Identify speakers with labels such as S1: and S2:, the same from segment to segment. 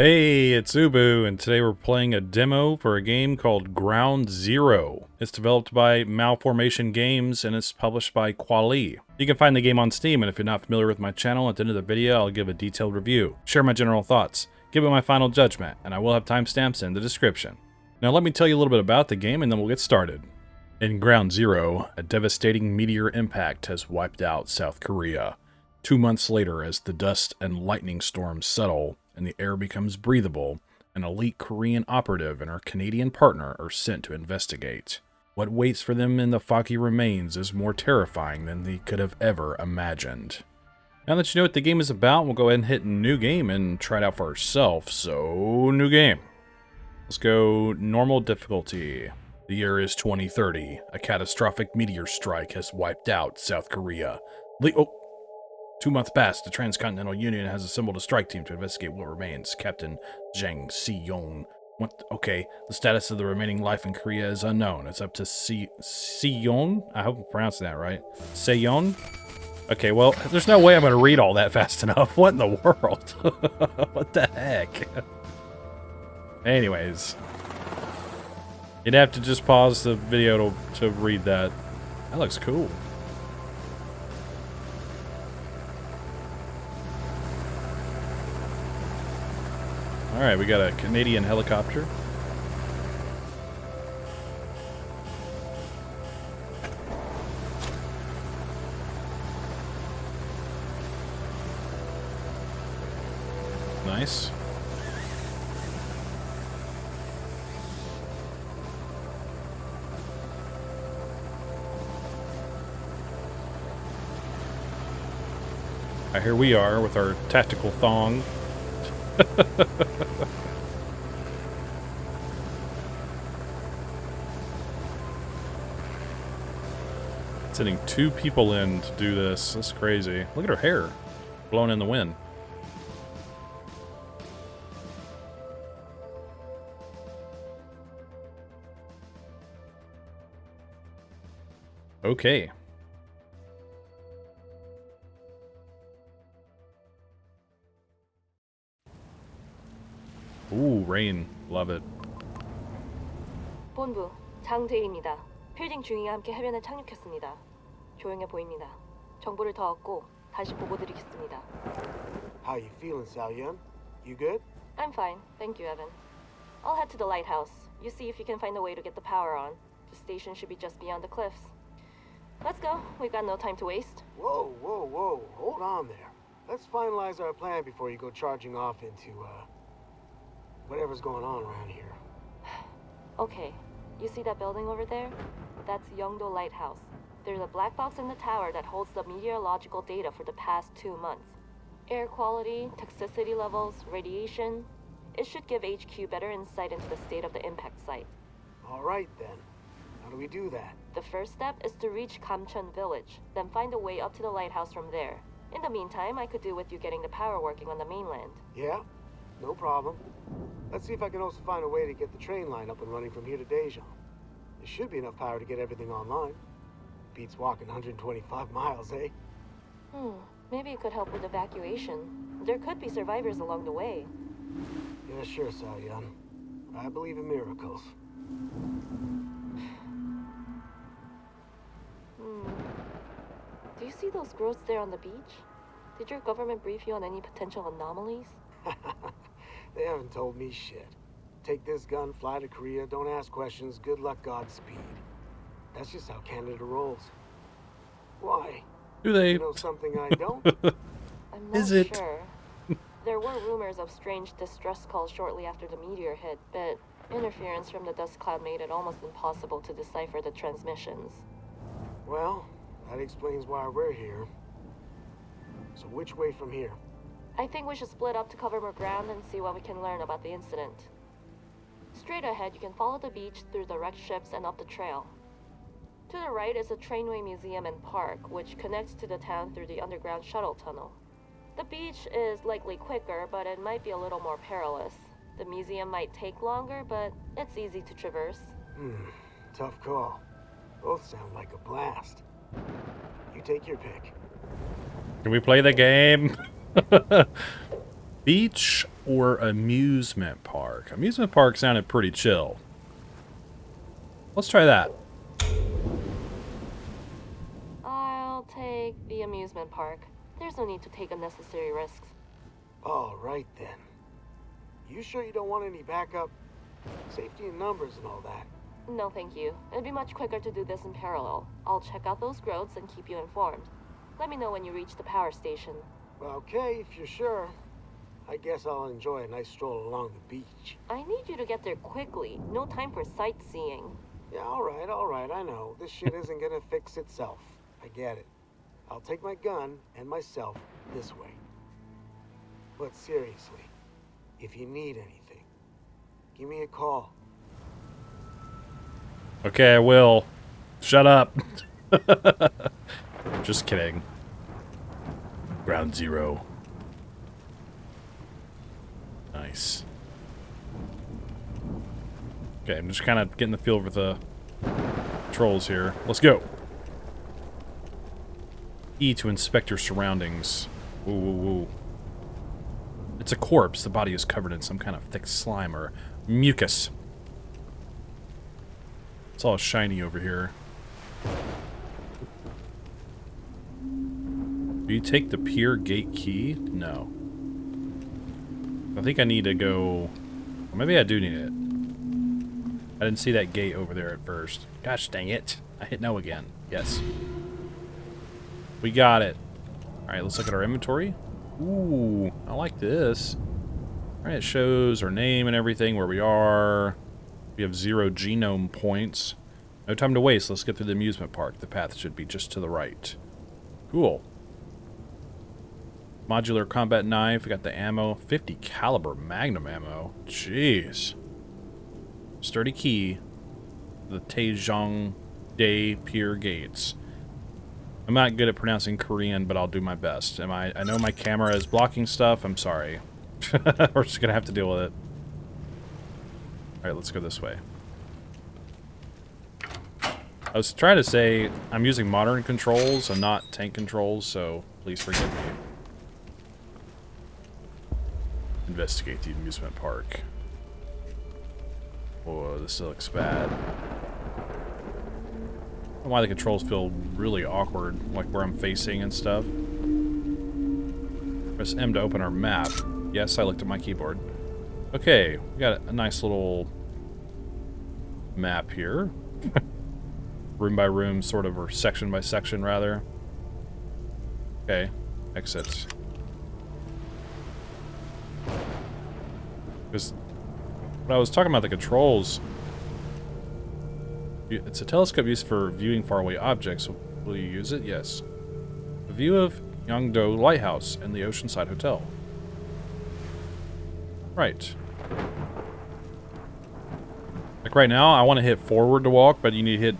S1: Hey, it's Ubu, and today we're playing a demo for a game called Ground Zero. It's developed by Malformation Games, and it's published by Quali. You can find the game on Steam, and if you're not familiar with my channel, at the end of the video I'll give a detailed review, share my general thoughts, give it my final judgment, and I will have timestamps in the description. Now let me tell you a little bit about the game, and then we'll get started. In Ground Zero, a devastating meteor impact has wiped out South Korea. 2 months later, as the dust and lightning storms settle, and the air becomes breathable, an elite Korean operative and her Canadian partner are sent to investigate. What waits for them in the foggy remains is more terrifying than they could have ever imagined. Now that you know what the game is about, we'll go ahead and hit new game and try it out for ourselves. So, new game. Let's go normal difficulty. The year is 2030. A catastrophic meteor strike has wiped out South Korea. 2 months past, the Transcontinental Union has assembled a strike team to investigate what remains. Captain Jang Si-yong. Okay, the status of the remaining life in Korea is unknown. It's up to Si-yong? I hope I'm pronouncing that right. Se-yong? Okay, well, there's no way I'm going to read all that fast enough. What in the world? What the heck? Anyways. You'd have to just pause the video to read that. That looks cool. Alright, we got a Canadian helicopter. Nice. Here we are with our tactical thong. Sending 2 people in to do this. That's crazy. Look at her hair blowing in the wind. Okay. Ooh, rain. Love it.
S2: 본부, 장대희입니다. 필딩 중위에 함께 해변에 착륙했습니다. 조용해 보입니다. 정보를 더 얻고 다시 보고드리겠습니다.
S3: How you feeling, Saoyun? You good?
S2: I'm fine, thank you, Evan. I'll head to the lighthouse. You see if you can find a way to get the power on. The station should be just beyond the cliffs. Let's go. We've got no time to waste.
S3: Whoa. Hold on there. Let's finalize our plan before you go charging off into, whatever's going on around here.
S2: Okay. You see that building over there? That's Yeongdo Lighthouse. There's a black box in the tower that holds the meteorological data for the past 2 months. Air quality, toxicity levels, radiation. It should give HQ better insight into the state of the impact site.
S3: All right, then. How do we do that?
S2: The first step is to reach Kamcheon village, then find a way up to the lighthouse from there. In the meantime, I could do with you getting the power working on the mainland.
S3: Yeah, no problem. Let's see if I can also find a way to get the train line up and running from here to Daejeon. There should be enough power to get everything online. Beats walking 125 miles, eh?
S2: Maybe it could help with evacuation. There could be survivors along the way.
S3: Yeah, sure, Saoyun. I believe in miracles.
S2: Do you see those growths there on the beach? Did your government brief you on any potential anomalies?
S3: They haven't told me shit. Take this gun, fly to Korea, don't ask questions, good luck, Godspeed. That's just how Canada rolls. Why?
S1: Do they?
S3: You know something I don't?
S2: I'm not
S1: Is it?
S2: sure. There were rumors of strange distress calls shortly after the meteor hit, but interference from the dust cloud made it almost impossible to decipher the transmissions.
S3: Well, that explains why we're here. So which way from here?
S2: I think we should split up to cover more ground and see what we can learn about the incident. Straight ahead, you can follow the beach through the wrecked ships and up the trail. To the right is a trainway museum and park, which connects to the town through the underground shuttle tunnel. The beach is likely quicker, but it might be a little more perilous. The museum might take longer, but it's easy to traverse.
S3: Tough call. Both sound like a blast. You take your pick.
S1: Can we play the game? Beach or amusement park? Amusement park sounded pretty chill. Let's try that.
S2: I'll take the amusement park. There's no need to take unnecessary risks.
S3: All right then. You sure you don't want any backup? Safety in numbers and all that.
S2: No, thank you. It'd be much quicker to do this in parallel. I'll check out those growths and keep you informed. Let me know when you reach the power station.
S3: Okay, if you're sure. I guess I'll enjoy a nice stroll along the beach.
S2: I need you to get there quickly. No time for sightseeing.
S3: Yeah, all right, I know. This shit isn't gonna fix itself. I get it. I'll take my gun and myself this way. But seriously, if you need anything, give me a call.
S1: Okay, I will. Shut up. Just kidding. Ground Zero. Nice. Okay, I'm just kind of getting the feel for the controls here. Let's go. E to inspect your surroundings. Woo, woo, woo. It's a corpse. The body is covered in some kind of thick slime or mucus. It's all shiny over here. Do you take the pier gate key? No. I think I need to go... Well, maybe I do need it. I didn't see that gate over there at first. Gosh dang it. I hit no again. Yes. We got it. Alright, let's look at our inventory. Ooh, I like this. Alright, it shows our name and everything, where we are. We have 0 genome points. No time to waste. Let's get through the amusement park. The path should be just to the right. Cool. Modular combat knife. We got the ammo. 50 caliber magnum ammo. Jeez. Sturdy key. The Taejong Day Pier Gates. I'm not good at pronouncing Korean, but I'll do my best. I know my camera is blocking stuff. I'm sorry. We're just gonna have to deal with it. Alright, let's go this way. I was trying to say I'm using modern controls and not tank controls, so please forgive me. Investigate the amusement park. Whoa, this looks bad. I don't know why the controls feel really awkward, like where I'm facing and stuff. Press M to open our map. Yes, I looked at my keyboard. Okay, we got a nice little map here. Room by room, sort of, or section by section, rather. Okay, exits. Because when I was talking about the controls, it's a telescope used for viewing faraway objects. Will you use it? Yes. A view of Yangdo Lighthouse and the Oceanside Hotel. Right. Like right now, I want to hit forward to walk, but you need to hit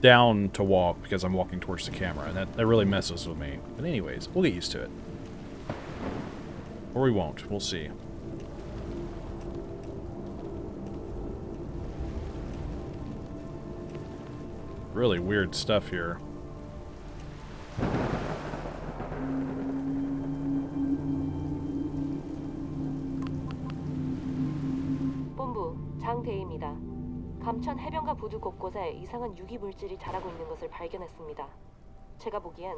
S1: down to walk because I'm walking towards the camera, and that really messes with me. But anyways, we'll get used to it. Or we won't. We'll see. Really weird stuff here.
S2: 본부 장대희입니다. 감천 해변가 부두 곳곳에 이상한 유기 물질이 자라고 있는 것을 발견했습니다. 제가 보기엔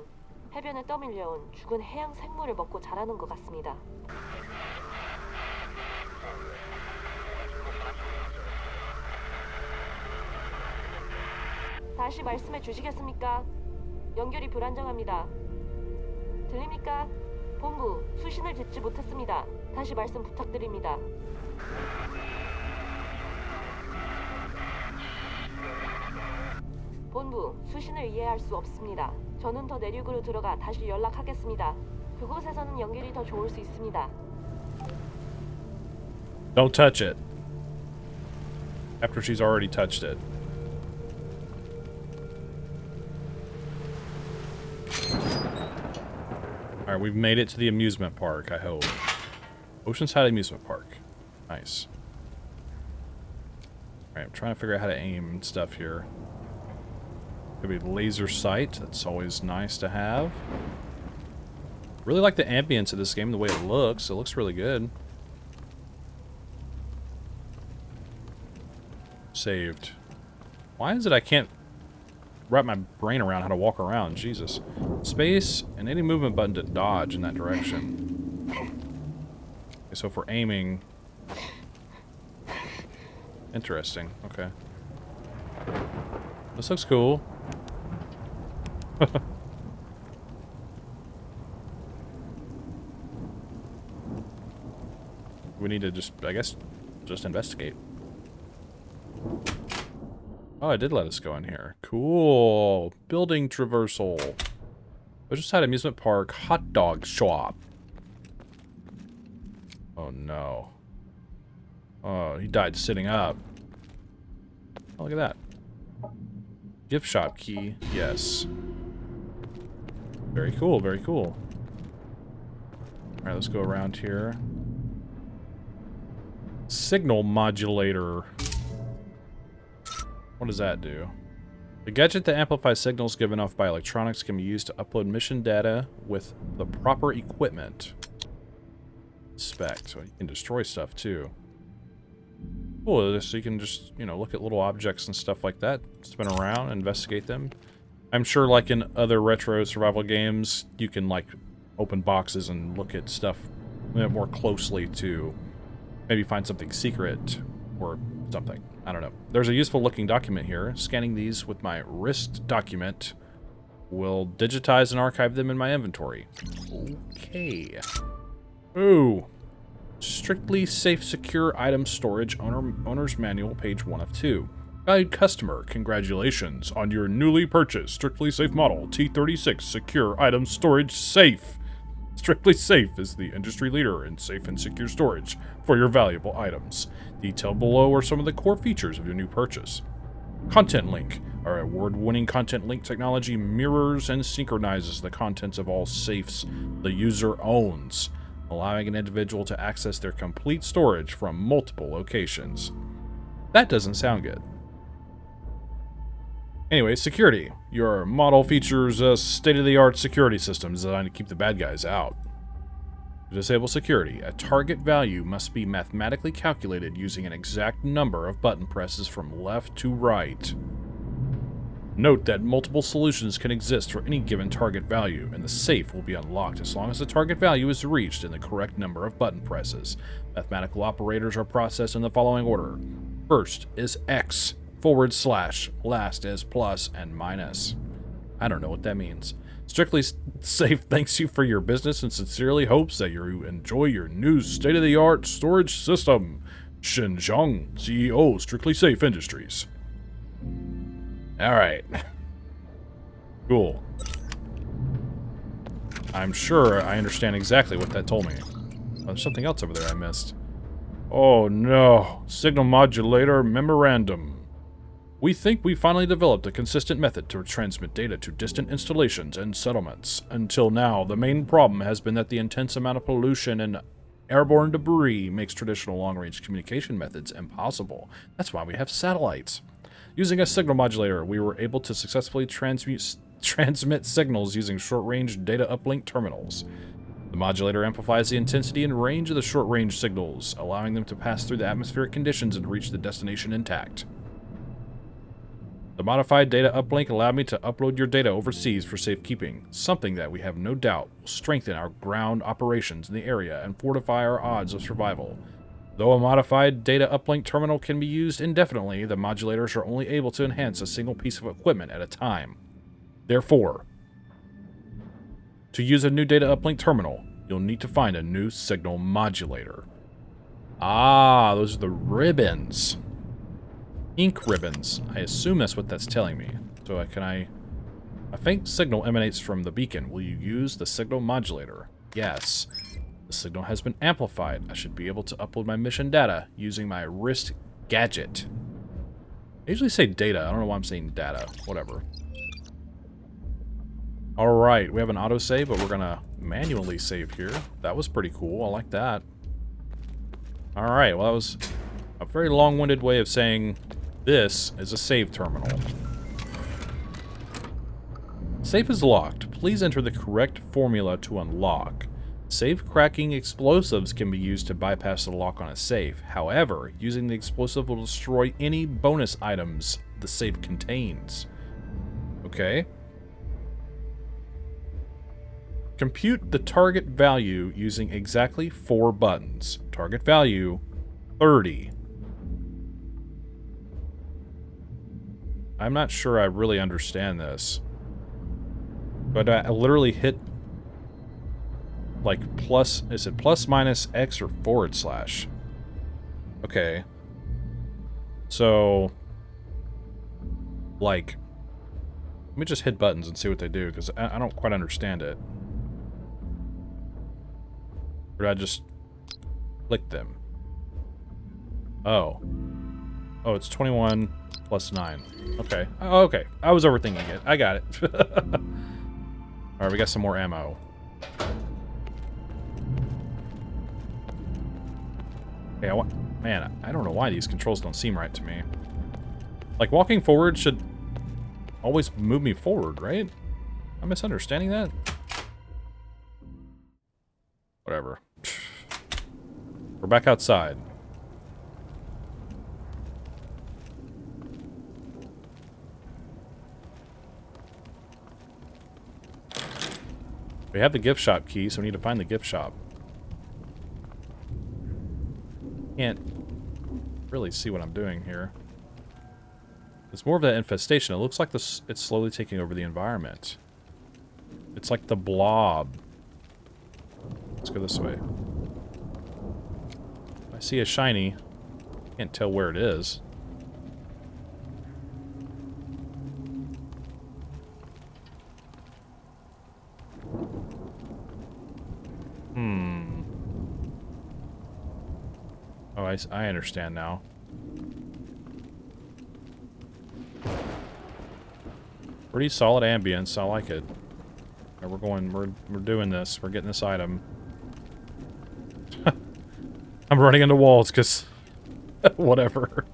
S2: 해변에 떠밀려온 죽은 해양 생물을 먹고 자라는 것 같습니다. 다시 말씀해 주시겠습니까? 연결이 불안정합니다. 들립니까? 본부, 수신을 듣지 못했습니다. 다시 말씀 부탁드립니다. 본부, 수신을 이해할 수 없습니다. 저는 더 내륙으로 들어가 다시 연락하겠습니다. 그곳에서는 연결이 더 좋을 수 있습니다.
S1: Don't touch it. After she's already touched it. Alright, we've made it to the amusement park, I hope. Oceanside Amusement Park. Nice. Alright, I'm trying to figure out how to aim and stuff here. Could be laser sight. That's always nice to have. Really like the ambience of this game, the way it looks. It looks really good. Saved. Why is it I can't wrap my brain around how to walk around? Jesus. Space and any movement button to dodge in that direction. Okay, so for aiming... Interesting. Okay. This looks cool. We need to just, I guess, just investigate. Oh, it did let us go in here. Cool. Building traversal. Oceanside Amusement Park hot dog shop. Oh no. Oh, he died sitting up. Oh, look at that. Gift shop key. Yes. Very cool, very cool. Alright, let's go around here. Signal modulator. What does that do? The gadget that amplifies signals given off by electronics can be used to upload mission data with the proper equipment. Spec, so you can destroy stuff too. Cool, so you can just, you know, look at little objects and stuff like that, spin around, investigate them. I'm sure like in other retro survival games, you can like open boxes and look at stuff more closely to maybe find something secret or something. I don't know. There's a useful looking document here. Scanning these with my wrist document will digitize and archive them in my inventory. Okay. Ooh. Strictly safe secure item storage owner's manual, page 1 of 2. Valued customer, congratulations on your newly purchased Strictly Safe model T36 secure item storage safe. Strictly Safe is the industry leader in safe and secure storage for your valuable items. Detailed below are some of the core features of your new purchase. Content Link. Our award-winning Content Link technology mirrors and synchronizes the contents of all safes the user owns, allowing an individual to access their complete storage from multiple locations. That doesn't sound good. Anyway, security. Your model features a state-of-the-art security system designed to keep the bad guys out. To disable security, a target value must be mathematically calculated using an exact number of button presses from left to right. Note that multiple solutions can exist for any given target value, and the safe will be unlocked as long as the target value is reached in the correct number of button presses. Mathematical operators are processed in the following order. First is X, / last is plus and minus. I don't know what that means. Strictly Safe thanks you for your business and sincerely hopes that you enjoy your new state-of-the-art storage system. Shin Zhang, CEO, Strictly Safe Industries. Alright. Cool. I'm sure I understand exactly what that told me. Oh, there's something else over there I missed. Oh no. Signal modulator memorandum. We think we finally developed a consistent method to transmit data to distant installations and settlements. Until now, the main problem has been that the intense amount of pollution and airborne debris makes traditional long-range communication methods impossible. That's why we have satellites. Using a signal modulator, we were able to successfully transmit signals using short-range data uplink terminals. The modulator amplifies the intensity and range of the short-range signals, allowing them to pass through the atmospheric conditions and reach the destination intact. The modified data uplink allowed me to upload your data overseas for safekeeping, something that we have no doubt will strengthen our ground operations in the area and fortify our odds of survival. Though a modified data uplink terminal can be used indefinitely, the modulators are only able to enhance a single piece of equipment at a time. Therefore, to use a new data uplink terminal, you'll need to find a new signal modulator. Ah, those are the ribbons. Ink ribbons. I assume that's what that's telling me. So a faint signal emanates from the beacon. Will you use the signal modulator? Yes. The signal has been amplified. I should be able to upload my mission data using my wrist gadget. I usually say data. I don't know why I'm saying data. Whatever. Alright, we have an autosave, but we're gonna manually save here. That was pretty cool. I like that. Alright, well that was a very long-winded way of saying this is a save terminal. Safe is locked. Please enter the correct formula to unlock. Safe cracking explosives can be used to bypass the lock on a safe. However, using the explosive will destroy any bonus items the safe contains. Okay. Compute the target value using exactly 4 buttons. Target value, 30. I'm not sure I really understand this. But I literally hit, like, plus, is it plus, minus, X, or /? Okay. So, like, let me just hit buttons and see what they do, because I don't quite understand it. Or did I just click them? Oh. Oh, it's 21 plus 9. Okay. Oh, okay. I was overthinking it. I got it. Alright, we got some more ammo. Okay, man, I don't know why these controls don't seem right to me. Like, walking forward should always move me forward, right? I'm misunderstanding that? Whatever. We're back outside. We have the gift shop key, so we need to find the gift shop. Can't really see what I'm doing here. It's more of that infestation. It looks like it's slowly taking over the environment. It's like the blob. Let's go this way. I see a shiny. Can't tell where it is. Oh, I understand now. Pretty solid ambience. I like it. Right, we're doing this. We're getting this item. I'm running into walls because whatever.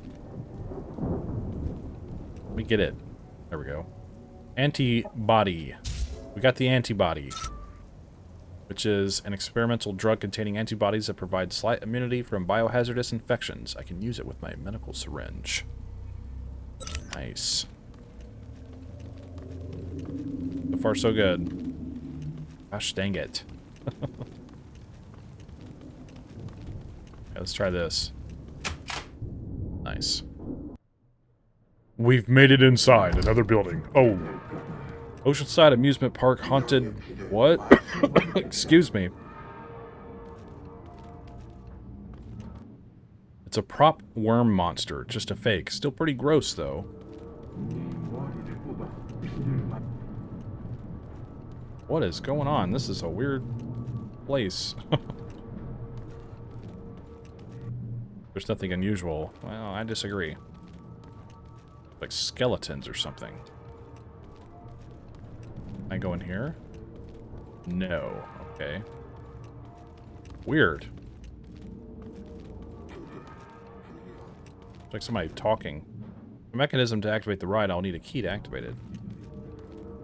S1: Let me get it. There we go. Antibody. We got the antibody, which is an experimental drug containing antibodies that provide slight immunity from biohazardous infections. I can use it with my medical syringe. Nice. So far, so good. Gosh dang it. Okay, let's try this. Nice. We've made it inside another building. Oh. Oceanside Amusement Park haunted... What? Excuse me. It's a prop worm monster. Just a fake. Still pretty gross, though. What is going on? This is a weird place. There's nothing unusual. Well, I disagree. Like skeletons or something. Can I go in here? No. Okay. Weird. It's like somebody talking. The mechanism to activate the ride, I'll need a key to activate it.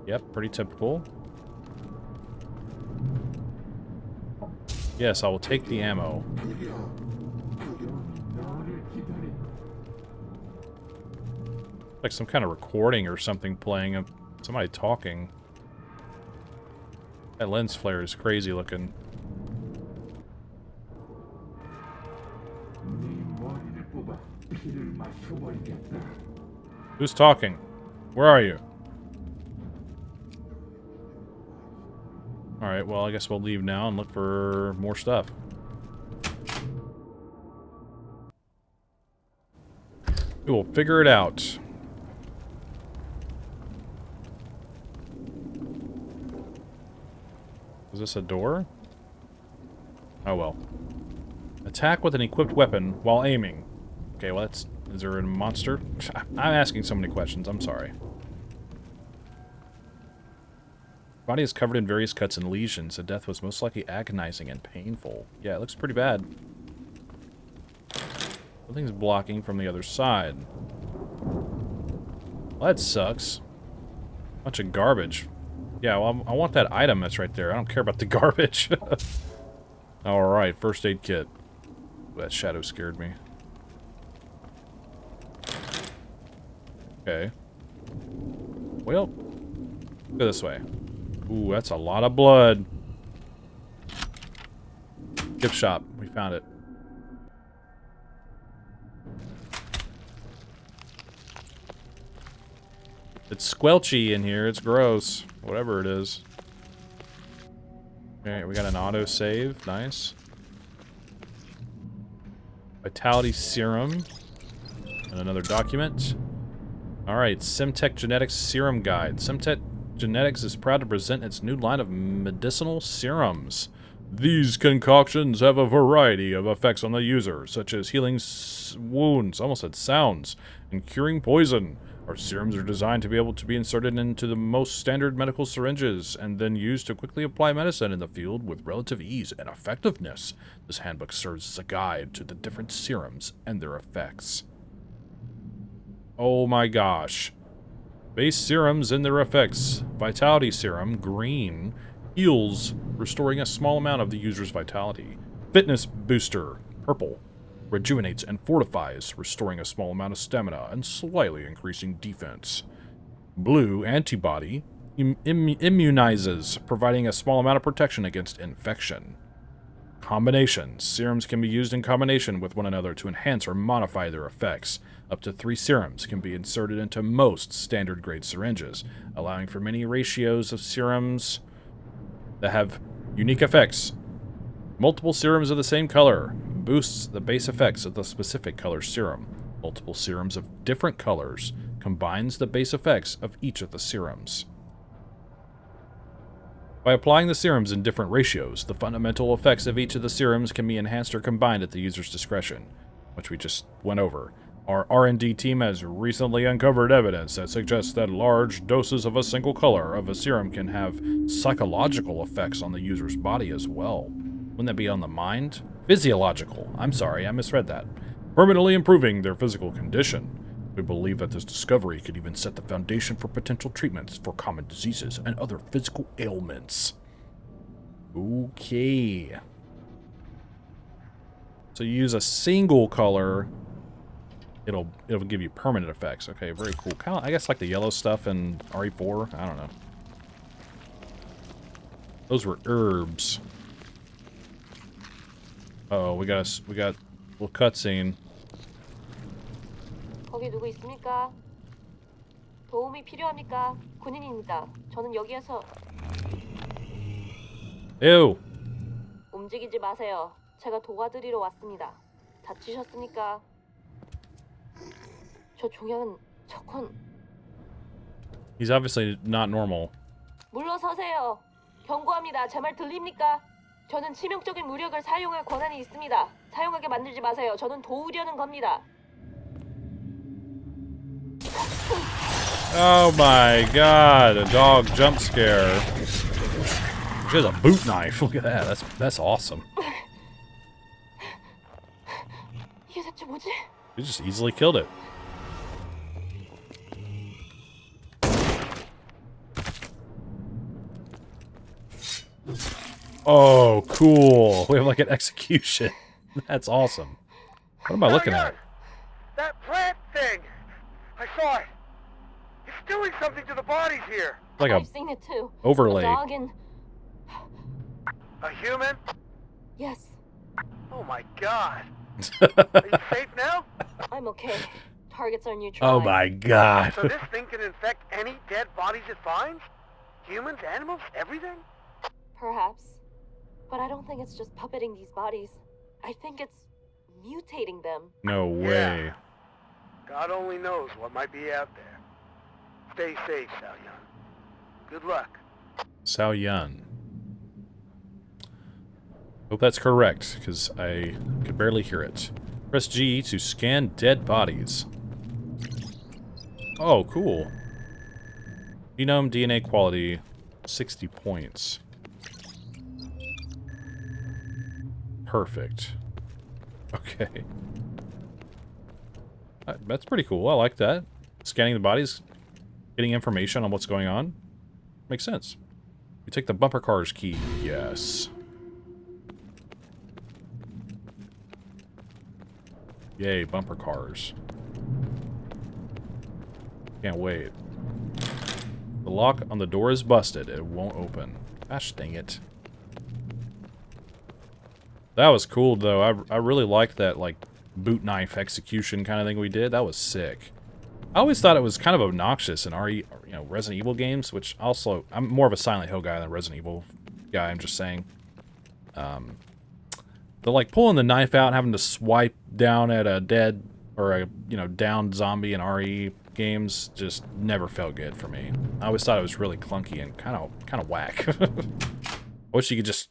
S1: Yep, pretty typical. Yes, I will take the ammo. Like some kind of recording or something playing of somebody talking. That lens flare is crazy looking. Who's talking? Where are you? Alright, well, I guess we'll leave now and look for more stuff. We will figure it out. Is this a door? Oh well. Attack with an equipped weapon while aiming. Okay, well that's... Is there a monster? I'm asking so many questions, I'm sorry. Body is covered in various cuts and lesions. The death was most likely agonizing and painful. Yeah, it looks pretty bad. Something's blocking from the other side. Well, that sucks. Bunch of garbage Yeah, well, I want that item that's right there. I don't care about the garbage. Alright, first aid kit. That shadow scared me. Okay. Well, go this way. Ooh, that's a lot of blood. Gift shop. We found it. It's squelchy in here. It's gross. Whatever it is. Alright, we got an auto save. Nice. Vitality serum. And another document. Alright, Semtech Genetics Serum Guide. Semtech Genetics is proud to present its new line of medicinal serums. These concoctions have a variety of effects on the user, such as healing wounds, almost said sounds, and curing poison. Our serums are designed to be able to be inserted into the most standard medical syringes, and then used to quickly apply medicine in the field with relative ease and effectiveness. This handbook serves as a guide to the different serums and their effects. Oh my gosh. Base serums and their effects. Vitality serum, green, heals, restoring a small amount of the user's vitality. Fitness booster, purple, rejuvenates and fortifies, restoring a small amount of stamina and slightly increasing defense. Blue, antibody, immunizes, providing a small amount of protection against infection. Combinations. Serums can be used in combination with one another to enhance or modify their effects. Up to 3 serums can be inserted into most standard grade syringes, allowing for many ratios of serums that have unique effects. Multiple serums of the same color boosts the base effects of the specific color serum. Multiple serums of different colors combines the base effects of each of the serums. By applying the serums in different ratios, the fundamental effects of each of the serums can be enhanced or combined at the user's discretion, which we just went over. Our R&D team has recently uncovered evidence that suggests that large doses of a single color of a serum can have psychological effects on the user's body as well. Wouldn't that be on the mind? Physiological. I'm sorry, I misread that. Permanently improving their physical condition. We believe that this discovery could even set the foundation for potential treatments for common diseases and other physical ailments. Okay. So you use a single color, it'll give you permanent effects. Okay, very cool. Kind of, I guess, like the yellow stuff in RE4. I don't know. Those were herbs. Uh-oh, we got a little cutscene.
S2: 거기 누구 있습니까? 도움이 필요합니까? 군인입니다. 저는 여기에서
S1: Ew.
S2: 움직이지 마세요. 제가 도와드리러 왔습니다. 다치셨습니까? 저 종양은 저건
S1: He's obviously not normal.
S2: 물러서세요. 경고합니다. 제 말 들립니까? 저는 치명적인 무력을 사용할 권한이 있습니다. 사용하게 만들지 마세요. 저는 도우려는 겁니다.
S1: Oh my god, a dog jump scare. She has a boot knife. Look at that. That's awesome.
S2: 이게 대체 뭐지?
S1: You just easily killed it. Oh, cool. We have like an execution. That's awesome. What am I looking at?
S3: That plant thing! I saw it! It's doing something to the bodies here!
S1: Like a
S2: I've seen it too.
S1: overlay.
S2: A dog and
S3: A human?
S2: yes,
S3: Oh my god! Are you safe now?
S2: I'm okay. Targets are neutralized.
S1: Oh my god.
S3: So this thing can infect any dead bodies it finds? Humans, animals, everything?
S2: Perhaps. But I don't think it's just puppeting these bodies. I think it's mutating them.
S1: No way.
S3: God only knows what might be out there. Stay safe, Xiaoyan. Good luck.
S1: Sao Yun. Hope that's correct, because I could barely hear it. Press G to scan dead bodies. Oh, cool. Genome DNA quality, 60 points. Perfect. Okay. That's pretty cool. I like that. Scanning the bodies, getting information on what's going on. Makes sense. Take the bumper car's key. Yes. Yay, bumper cars. Can't wait. The lock on the door is busted. It won't open. Gosh dang it. That was cool, though. I really liked that, like, boot knife execution kind of thing we did. That was sick. I always thought it was kind of obnoxious in Resident Evil games, which also, I'm more of a Silent Hill guy than a Resident Evil guy, I'm just saying. The, like, pulling the knife out and having to swipe down at a dead, or a, downed zombie in RE games just never felt good for me. I always thought it was really clunky and kind of whack. I wish you could just,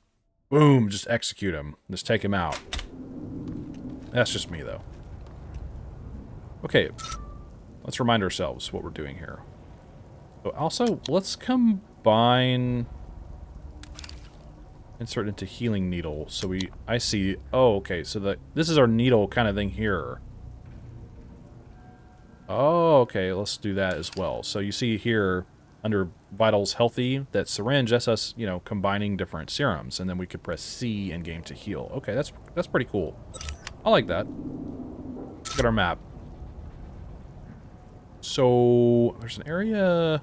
S1: boom, just execute him. Just take him out. That's just me, though. Okay. Let's remind ourselves what we're doing here. So also, let's combine... Insert into healing needle. So I see... Oh, okay. So this is our needle kind of thing here. Oh, okay. Let's do that as well. So you see here, under Vitals Healthy, that syringe, that's us, combining different serums. And then we could press C in game to heal. Okay, that's pretty cool. I like that. Look at our map. So, there's an area...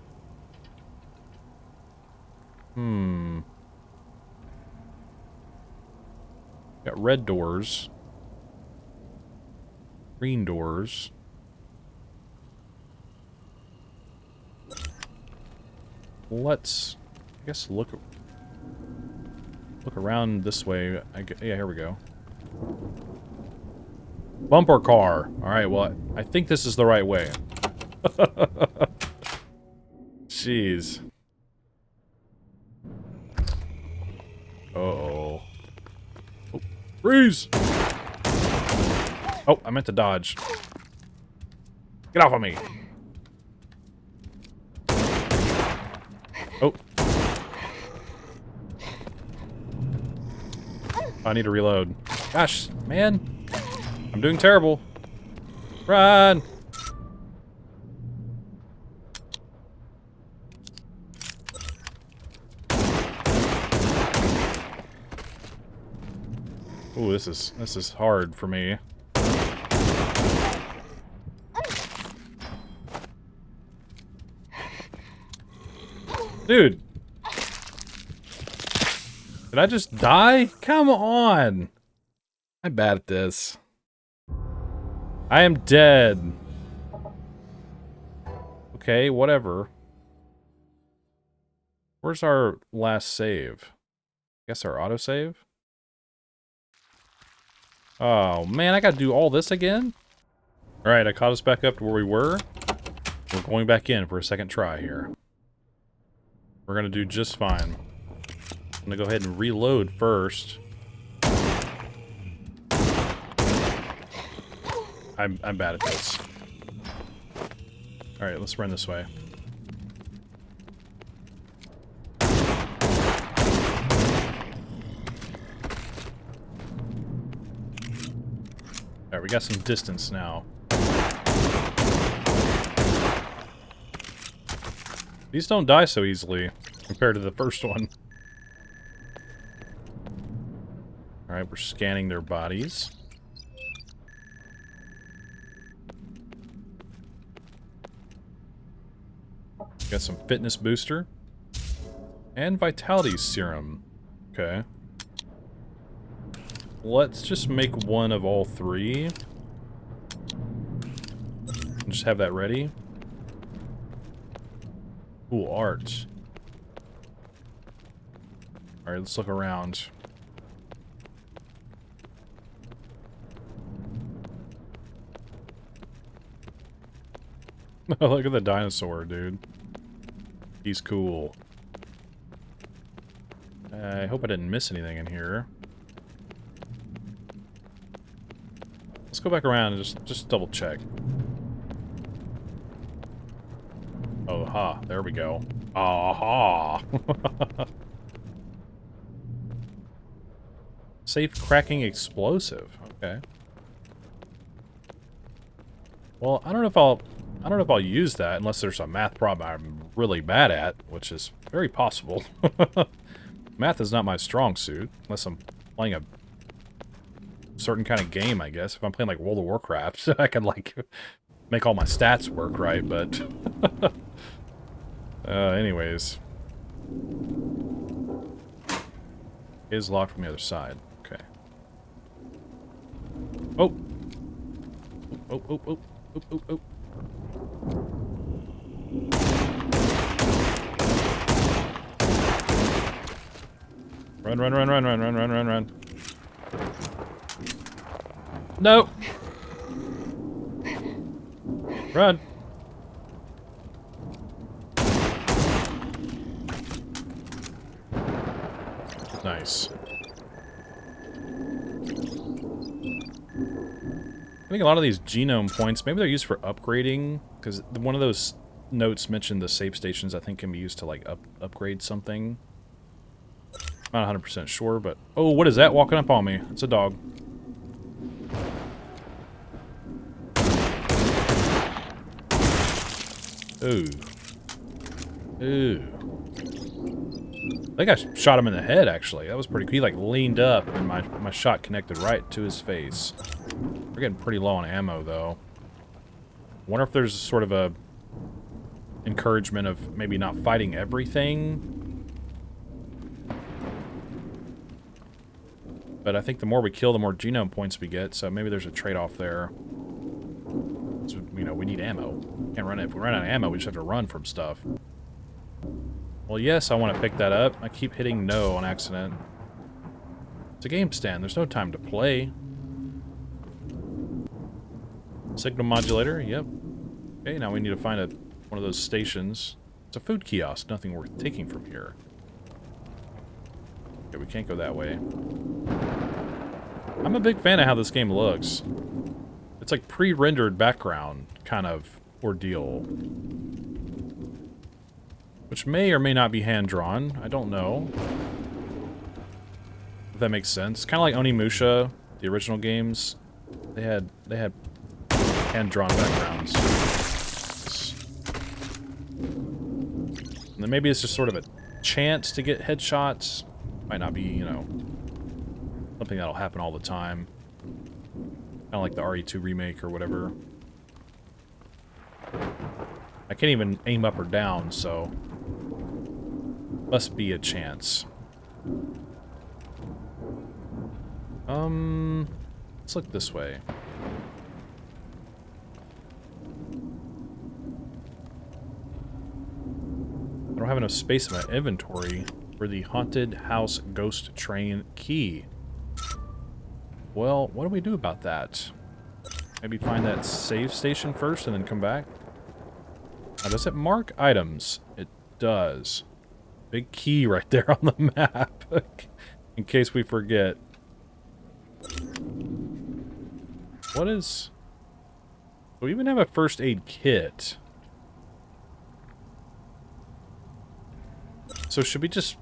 S1: Got red doors. Green doors. Let's, I guess, look around this way. Yeah, here we go. Bumper car. All right, well, I think this is the right way. Jeez. Uh-oh. Oh, freeze! Oh, I meant to dodge. Get off of me! Oh. I need to reload. Gosh, man. I'm doing terrible. Run! Ooh, this is hard for me. Dude. Did I just die? Come on. I'm bad at this. I am dead. Okay, whatever. Where's our last save? Guess our autosave? Oh, man, I gotta do all this again? Alright, I caught us back up to where we were. We're going back in for a second try here. We're gonna do just fine. I'm gonna go ahead and reload first. I'm bad at this. Alright, let's run this way. Alright, we got some distance now. These don't die so easily compared to the first one. Alright, we're scanning their bodies. Got some fitness booster. And vitality serum. Okay. Let's just make one of all three. And just have that ready. Cool art. Alright, let's look around. Look at the dinosaur, dude. He's cool. I hope I didn't miss anything in here. Let's go back around and just double check. Oh, ha. There we go. Aha! Safe cracking explosive. Okay. Well, I don't know if I'll use that unless there's a math problem I'm really bad at, which is very possible. Math is not my strong suit, unless I'm playing a certain kind of game, I guess. If I'm playing like World of Warcraft, I can like make all my stats work right, but anyways. It is locked from the other side. Okay. Oh! Oh, oh, oh, oh, oh, oh. Run, run, run, run, run, run, run, run, run. No! Run! Nice. I think a lot of these genome points, maybe they're used for upgrading, because one of those notes mentioned the save stations, I think, can be used to, like, upgrade something. I'm not 100% sure, but... Oh, what is that walking up on me? It's a dog. Ooh. Ooh. I think I shot him in the head, actually. That was pretty cool. He, like, leaned up, and my shot connected right to his face. We're getting pretty low on ammo, though. Wonder if there's sort of a encouragement of maybe not fighting everything. But I think the more we kill, the more genome points we get, so maybe there's a trade-off there. So, you know, we need ammo. Can't run it. If we run out of ammo, we just have to run from stuff. Well, yes, I want to pick that up. I keep hitting no on accident. It's a game stand. There's no time to play. Signal modulator. Yep. Okay, now we need to find one of those stations. It's a food kiosk. Nothing worth taking from here. Okay, we can't go that way. I'm a big fan of how this game looks. It's like pre-rendered background kind of ordeal. Which may or may not be hand-drawn. I don't know. If that makes sense. Kind of like Onimusha, the original games. They had hand-drawn backgrounds. And then maybe it's just sort of a chance to get headshots. Might not be, you know, something that'll happen all the time. Kind of like the RE2 remake or whatever. I can't even aim up or down, so... Must be a chance. Let's look this way. I don't have enough space in my inventory for the haunted house ghost train key. Well, what do we do about that? Maybe find that save station first and then come back? Now, does it mark items? It does. Big key right there on the map. In case we forget. What is... We even have a first aid kit. So should we just...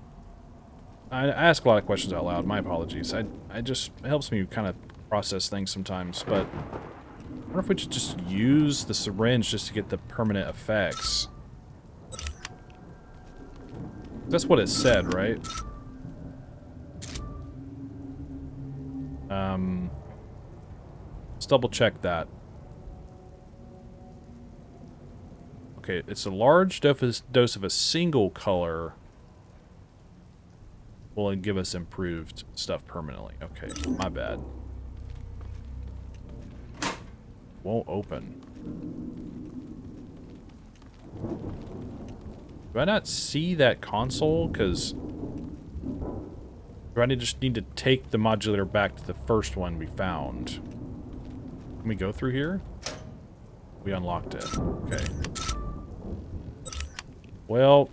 S1: I ask a lot of questions out loud. My apologies. I just... It helps me kind of process things sometimes, but... I wonder if we should just use the syringe just to get the permanent effects. That's what it said, right? Let's double check that. Okay, it's a large dose of a single color will give us improved stuff permanently. Okay, my bad. Won't open. Do I not see that console? Because do I just need to take the modulator back to the first one we found? Can we go through here? We unlocked it. Okay. Well,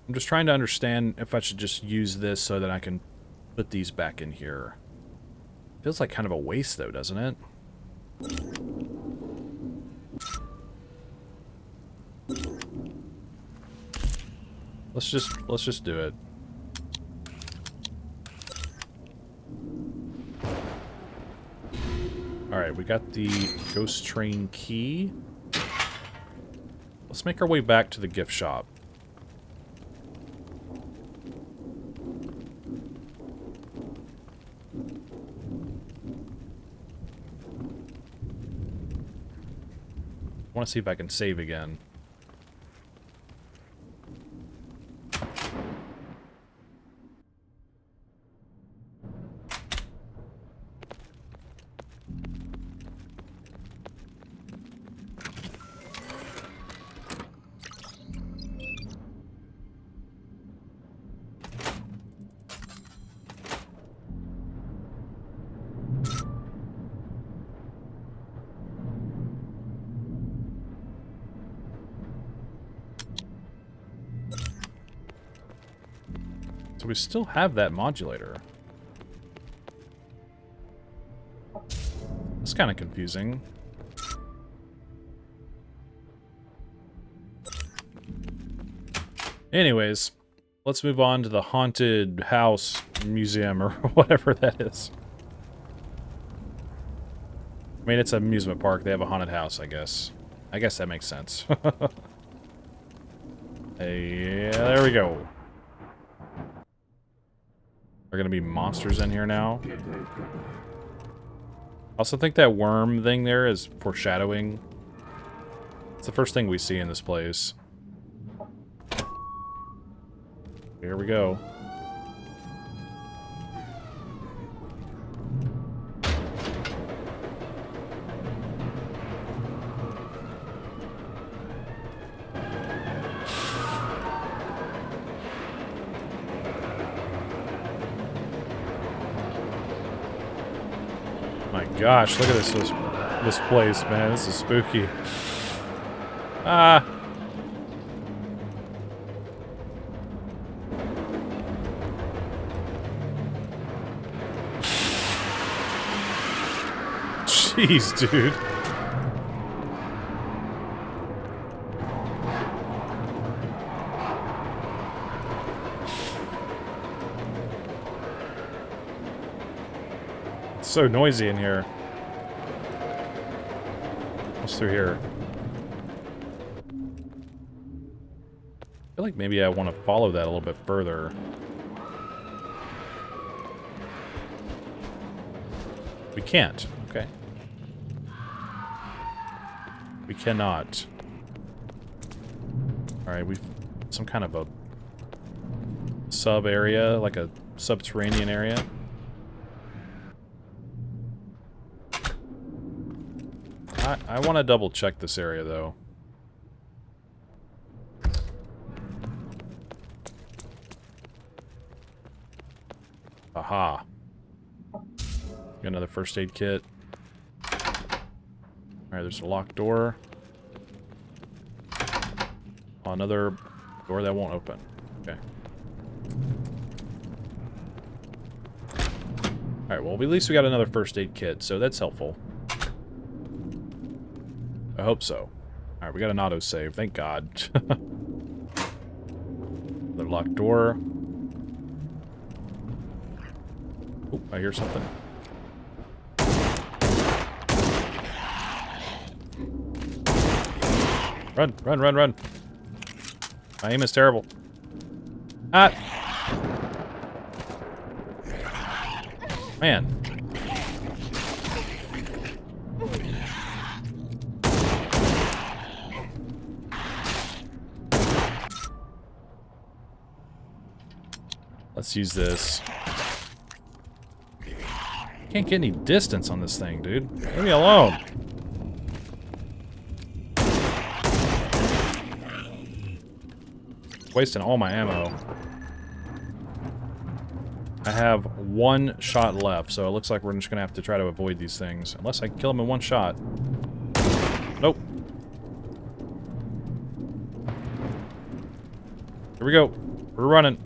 S1: I'm just trying to understand if I should just use this so that I can put these back in here. Feels like kind of a waste though, doesn't it? Let's just do it. Alright, we got the ghost train key. Let's make our way back to the gift shop. I want to see if I can save again. So we still have that modulator. It's kind of confusing. Anyways, let's move on to the haunted house museum or whatever that is. I mean, it's an amusement park. They have a haunted house, I guess. I guess that makes sense. Yeah, there we go. Are gonna be monsters in here now. I also think that worm thing there is foreshadowing. It's the first thing we see in this place. Here we go. My gosh, look at this place, man. This is spooky. Ah. Jeez, dude. It's so noisy in here. What's through here? I feel like maybe I want to follow that a little bit further. We can't. Okay. We cannot. Alright, we've some kind of a sub area, like a subterranean area. I want to double check this area though. Aha. Got another first aid kit. Alright, there's a locked door. Oh, another door that won't open. Okay. Alright, well, at least we got another first aid kit, so that's helpful. I hope so. Alright, we got an autosave, thank God. Another locked door. Oh, I hear something. Run, run, run, run. My aim is terrible. Ah! Man. Let's use this. Can't get any distance on this thing, dude. Leave me alone. Wasting all my ammo. I have one shot left, so it looks like we're just gonna have to try to avoid these things. Unless I can kill them in one shot. Nope. Here we go. We're running.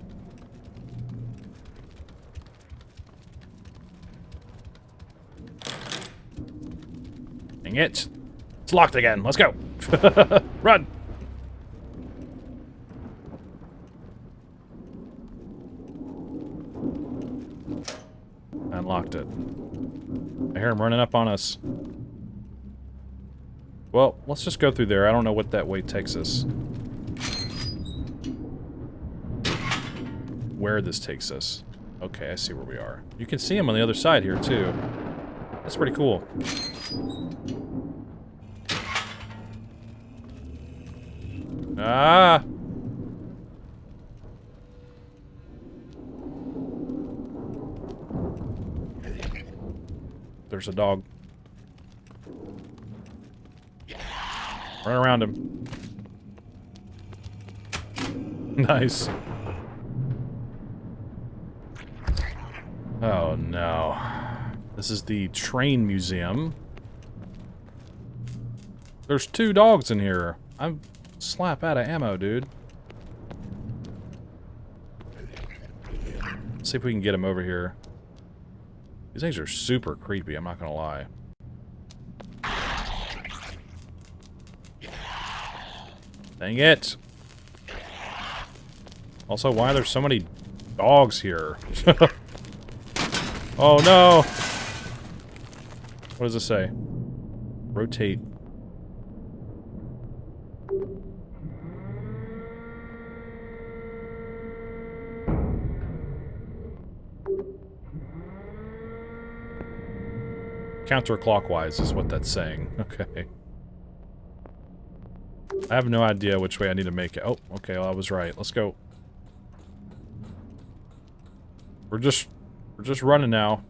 S1: Dang it. It's locked again. Let's go. Run. Unlocked it. I hear him running up on us. Well, let's just go through there. I don't know what that way takes us. Where this takes us. Okay, I see where we are. You can see him on the other side here, too. That's pretty cool. Ah! There's a dog. Run around him. Nice. Oh no. This is the train museum. There's 2 dogs in here. I'm slap out of ammo, dude. Let's see if we can get him over here. These things are super creepy, I'm not gonna lie. Dang it! Also, why are there so many dogs here? Oh no! What does it say? Rotate. Counterclockwise is what that's saying. Okay. I have no idea which way I need to make it. Oh, okay, well, I was right. Let's go. We're just running now.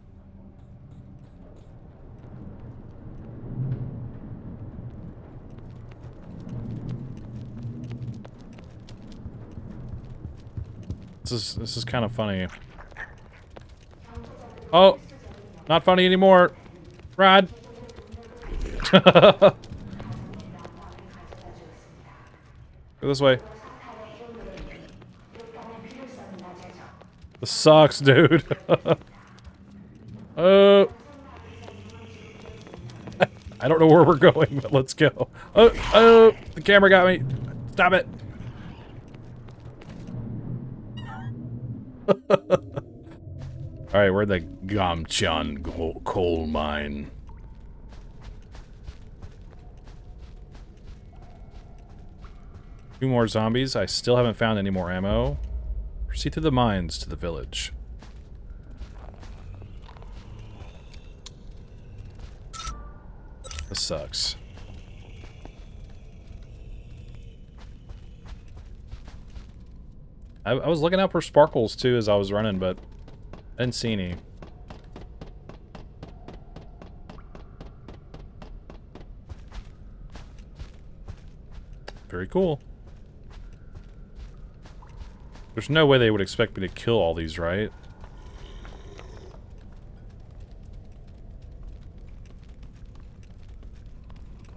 S1: This is kind of funny. Oh, not funny anymore. Rod. Go this way. This sucks, dude. I don't know where we're going, but let's go. Oh, the camera got me. Stop it. Alright, we're at the Gamchan coal mine. Two more zombies. I still haven't found any more ammo. Proceed through the mines to the village. This sucks. I was looking out for sparkles too as I was running, but I didn't see any. Very cool. There's no way they would expect me to kill all these, right?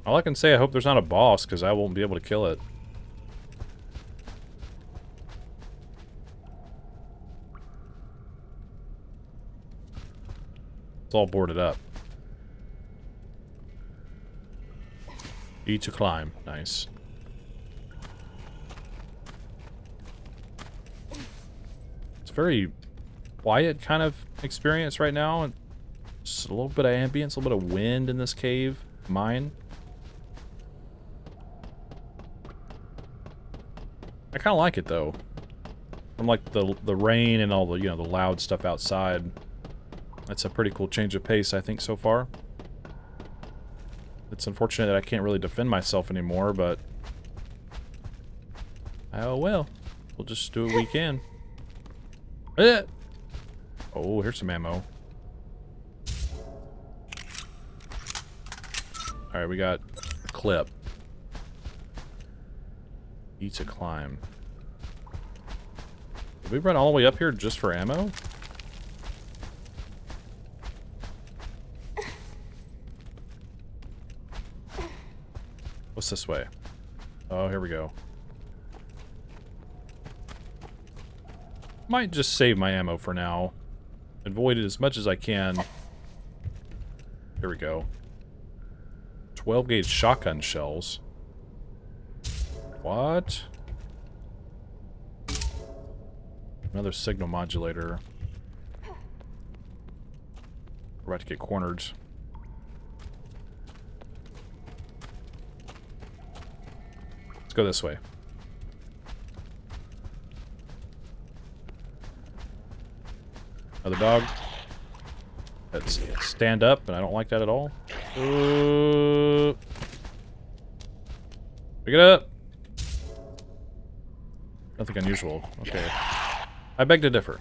S1: All I can say, I hope there's not a boss, because I won't be able to kill it. It's all boarded up. E to climb. Nice. It's a very quiet kind of experience right now. Just a little bit of ambience, a little bit of wind in this cave mine. I kind of like it though. From like the rain and all the, you know, the loud stuff outside. That's a pretty cool change of pace, I think, so far. It's unfortunate that I can't really defend myself anymore, but oh well. We'll just do what we can. Oh, here's some ammo. Alright, we got a clip. E to climb. Did we run all the way up here just for ammo? What's this way? Oh, here we go. Might just save my ammo for now. Avoid it as much as I can. Here we go. 12 gauge shotgun shells. What? Another signal modulator. We're about to get cornered. go this way. Another dog. Let's stand up, and I don't like that at all. Pick it up. Nothing unusual. Okay. I beg to differ.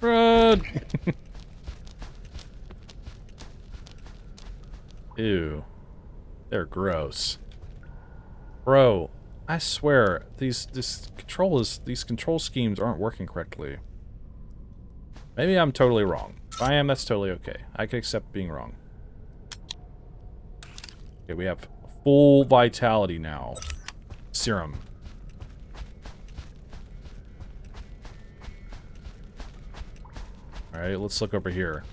S1: Run! Ew. They're gross. Bro, I swear, these control schemes aren't working correctly. Maybe I'm totally wrong. If I am, that's totally okay. I can accept being wrong. Okay, we have full vitality now. Serum. Alright, let's look over here.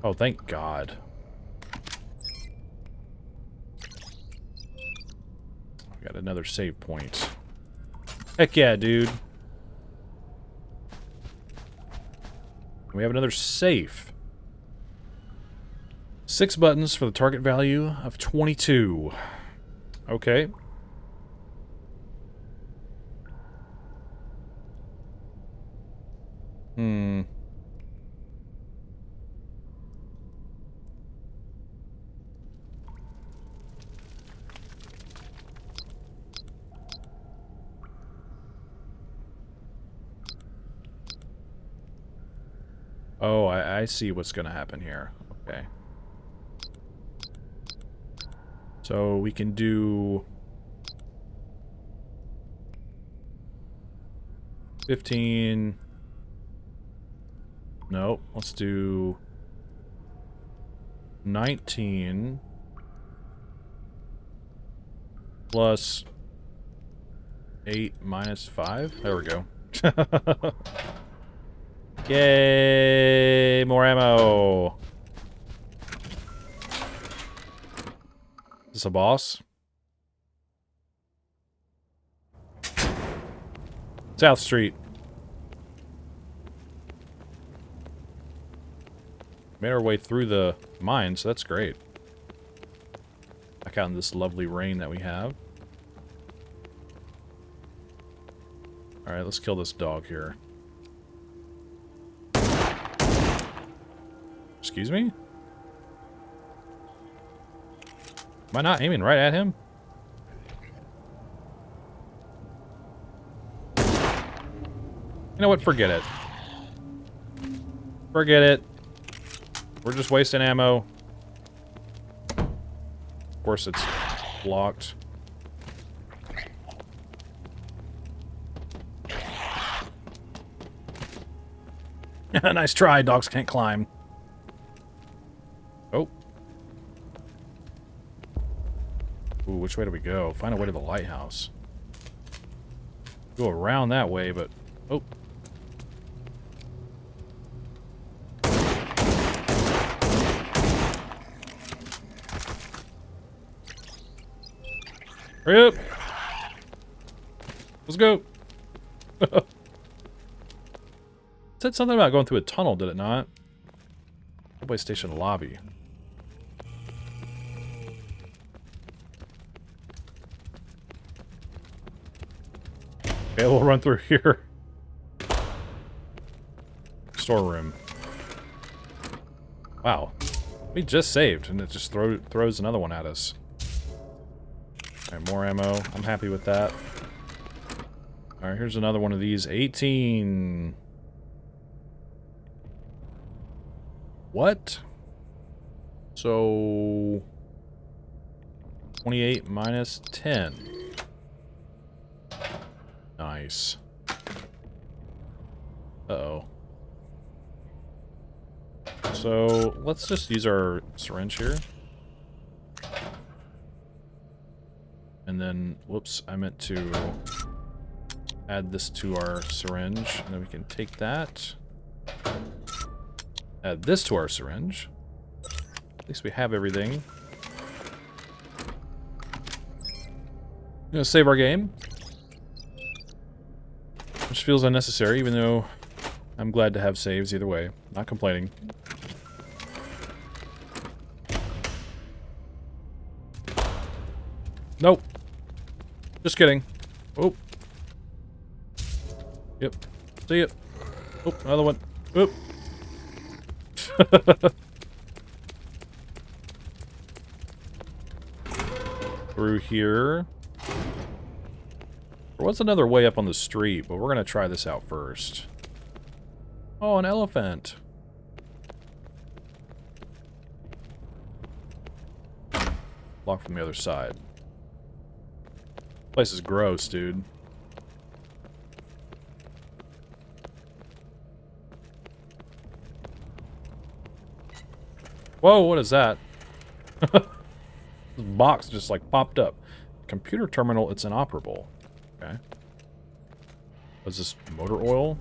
S1: Oh, thank God. We got another save point. Heck yeah, dude. We have another safe. 6 buttons for the target value of 22. Okay. Oh, I see what's gonna happen here. Okay. So we can do 15. No, let's do 19 plus 8 minus 5. There we go. Yay! More ammo! Is this a boss? South Street. Made our way through the mine, so that's great. Back out in this lovely rain that we have. Alright, let's kill this dog here. Excuse me? Am I not aiming right at him? You know what? Forget it. Forget it. We're just wasting ammo. Of course it's blocked. Nice try, dogs can't climb. Oh. Ooh, which way do we go? Find a way to the lighthouse. Go around that way, but... Oh. Hurry up! Let's go! It said something about going through a tunnel, did it not? Subway station lobby. Okay, we'll run through here. Storeroom. Wow. We just saved, and it just throws another one at us. Alright, more ammo. I'm happy with that. Alright, here's another one of these. 18. What? So... 28 minus 10. Nice. Uh-oh. So, let's just use our syringe here. And then, whoops, I meant to add this to our syringe. And then we can take that. Add this to our syringe. At least we have everything. I'm gonna save our game. Which feels unnecessary, even though I'm glad to have saves either way. Not complaining. Nope. Just kidding. Oh. Yep. See it. Oh, another one. Oop. Through here. There was another way up on the street, but we're going to try this out first. Oh, an elephant. Locked from the other side. Place is gross, dude. Whoa, what is that? This box just like popped up. Computer terminal, it's inoperable. Okay. What's this? Motor oil?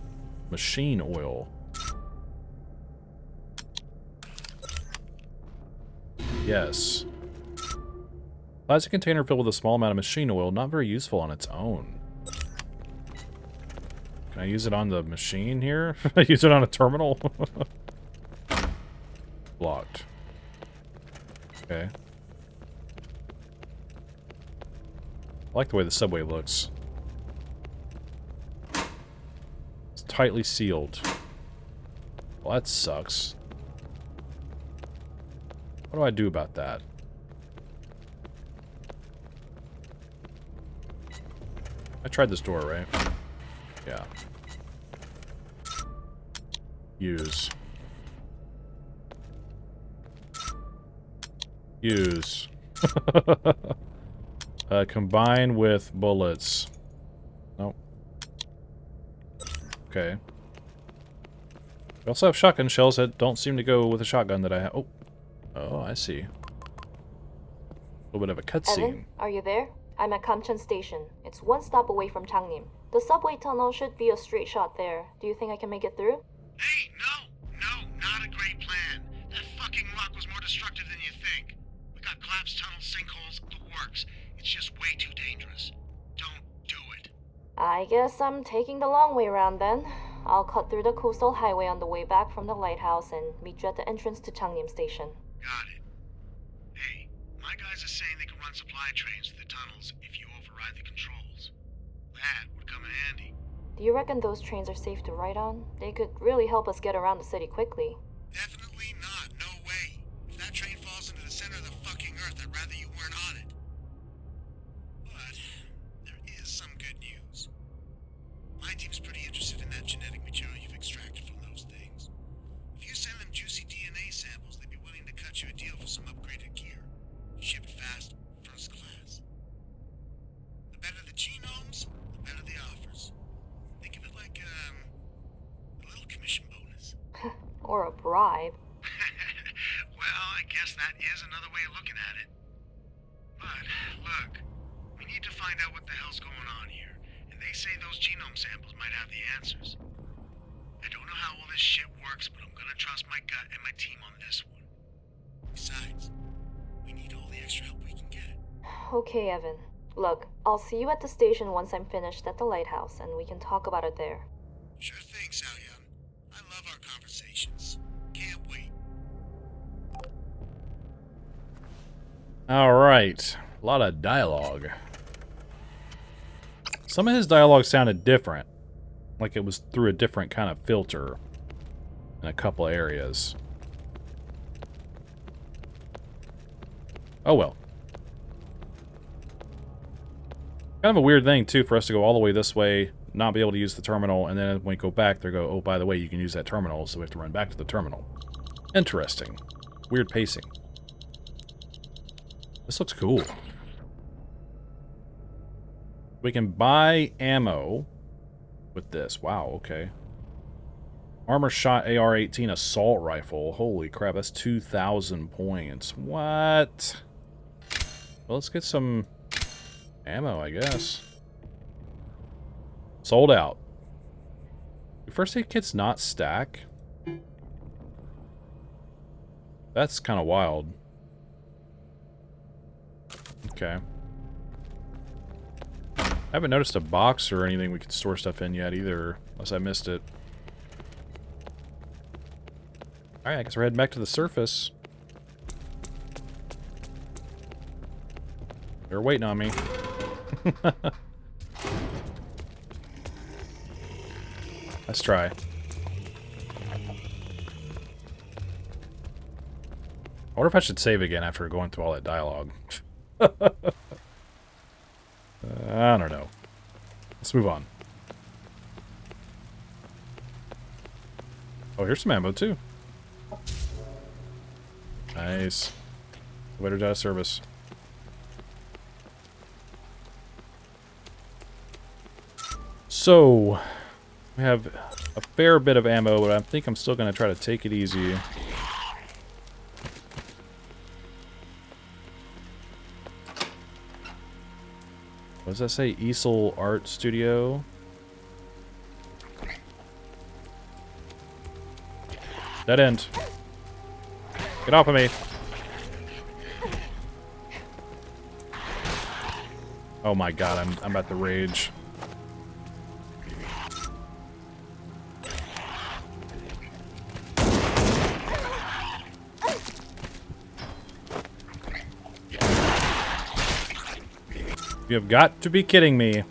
S1: Machine oil. Yes. Plastic container filled with a small amount of machine oil, not very useful on its own. Can I use it on the machine here? Use it on a terminal? Blocked. Okay. I like the way the subway looks. It's tightly sealed. Well, that sucks. What do I do about that? I tried this door, right? Yeah. Use. Use. Combine with bullets. Nope. Okay. We also have shotgun shells that don't seem to go with a shotgun that I have. Oh. Oh, I see. A little bit of a cutscene.
S2: Evan, are you there? I'm at Kamcheon Station. It's one stop away from Changnim. The subway tunnel should be a straight shot there. Do you think I can make it through?
S4: Hey, no, not a great plan. That fucking rock was more destructive than you think. We got collapsed tunnels, sinkholes, the works. It's just way too dangerous. Don't do it.
S2: I guess I'm taking the long way around then. I'll cut through the coastal highway on the way back from the lighthouse and meet you at the entrance to Changnim Station.
S4: Got it. Hey, my guys are saying they can run supply trains through the tunnels if you override the controls. That would come in handy.
S2: Do you reckon those trains are safe to ride on? They could really help us get around the city quickly.
S4: Definitely not. No way. If that train falls into the center of the fucking earth, I'd rather you weren't on it. But there is some good news. My team's pretty interested in that genetic material you've extracted from those things. If you send them juicy DNA samples, they'd be willing to cut you a deal for some upgraded gear. Shipped fast, first class. The better the genomes, the better the offers. Think of it like, a little commission bonus.
S2: Or a bribe.
S4: Well, I guess that is another way of looking at it. But, look, we need to find out what the hell's going on here. And they say those genome samples might have the answers. I don't know how all this shit works, but I'm gonna trust my gut and my team on this one. Besides, we need all the extra help we can get.
S2: Okay, Evan. Look, I'll see you at the station once I'm finished at the lighthouse, and we can talk about it there.
S4: Sure thing, Saoyan. I love our conversations. Can't wait.
S1: Alright. A lot of dialogue. Some of his dialogue sounded different. Like it was through a different kind of filter in a couple of areas. Oh well. Kind of a weird thing, too, for us to go all the way this way, not be able to use the terminal, and then when we go back, they go, oh, by the way, you can use that terminal, so we have to run back to the terminal. Interesting. Weird pacing. This looks cool. We can buy ammo with this. Wow, okay. Armor shot AR-18 assault rifle. Holy crap, that's 2,000 points. What? Well, let's get some ammo, I guess. Sold out. Do first aid kits not stack? That's kind of wild. Okay. I haven't noticed a box or anything we can store stuff in yet either, unless I missed it. Alright, I guess we're heading back to the surface. They're waiting on me. Let's try. I wonder if I should save again after going through all that dialogue. I don't know. Let's move on. Oh, here's some ammo too. Nice. Elevator's out of service. So, we have a fair bit of ammo, but I think I'm still going to try to take it easy. What does that say? Easel Art Studio? Dead end. Get off of me. Oh my god, I'm about to rage. You have got to be kidding me.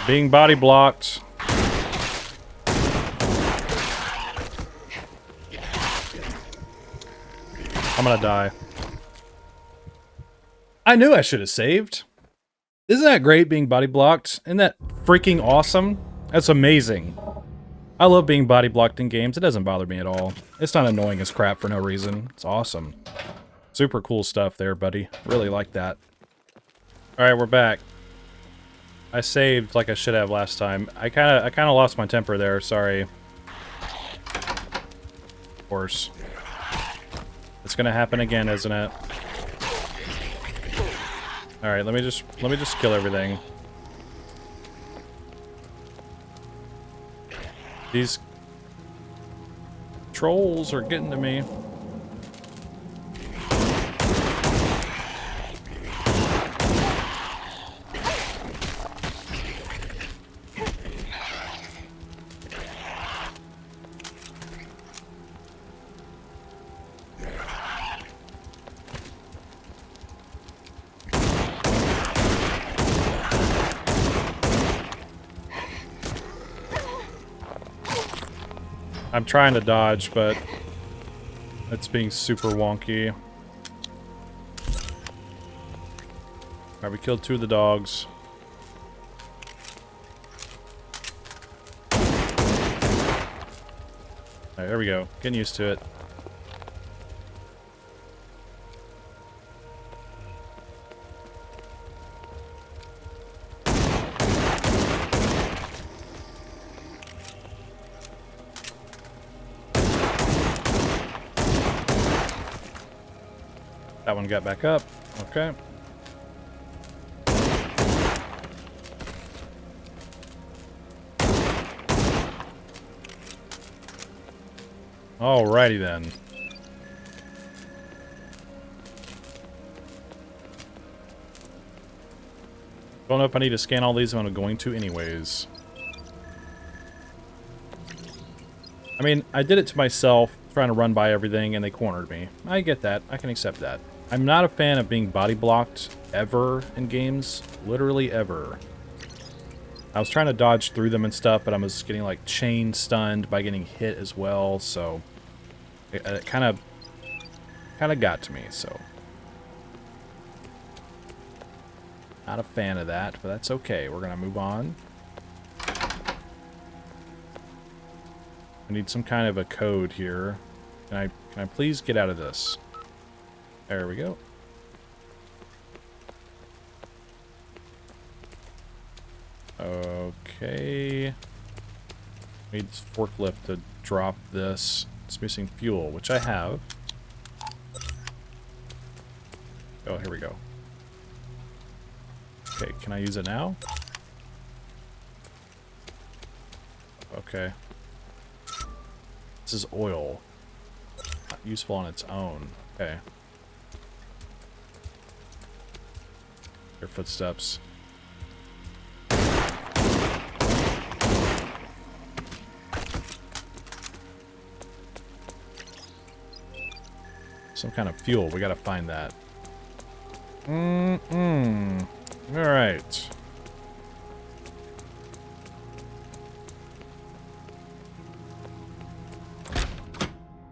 S1: Being body blocked. I'm gonna die. I knew I should have saved. Isn't that great being body blocked? Isn't that freaking awesome? That's amazing. I love being body blocked in games. It doesn't bother me at all. It's not annoying as crap for no reason. It's awesome. Super cool stuff there, buddy. Really like that. Alright, we're back. I saved like I should have last time. I kind of lost my temper there. Sorry. Of course. It's gonna happen again, isn't it? All right, let me just kill everything. These trolls are getting to me. I'm trying to dodge, but it's being super wonky. Alright, we killed 2 of the dogs. Alright, there we go. Getting used to it. That one got back up. Okay. Alrighty then. Don't know if I need to scan all these, I'm going to anyways. I mean, I did it to myself, trying to run by everything, and they cornered me. I get that. I can accept that. I'm not a fan of being body blocked ever in games. Literally ever. I was trying to dodge through them and stuff, but I was getting like chain stunned by getting hit as well, so it kind of got to me, so not a fan of that, but that's okay. We're gonna move on. I need some kind of a code here. Can I please get out of this? There we go. Okay. Need this forklift to drop this. It's missing fuel, which I have. Oh, here we go. Okay, can I use it now? Okay. This is oil. Not useful on its own. Okay. Your footsteps. Some kind of fuel. We gotta find that. Alright.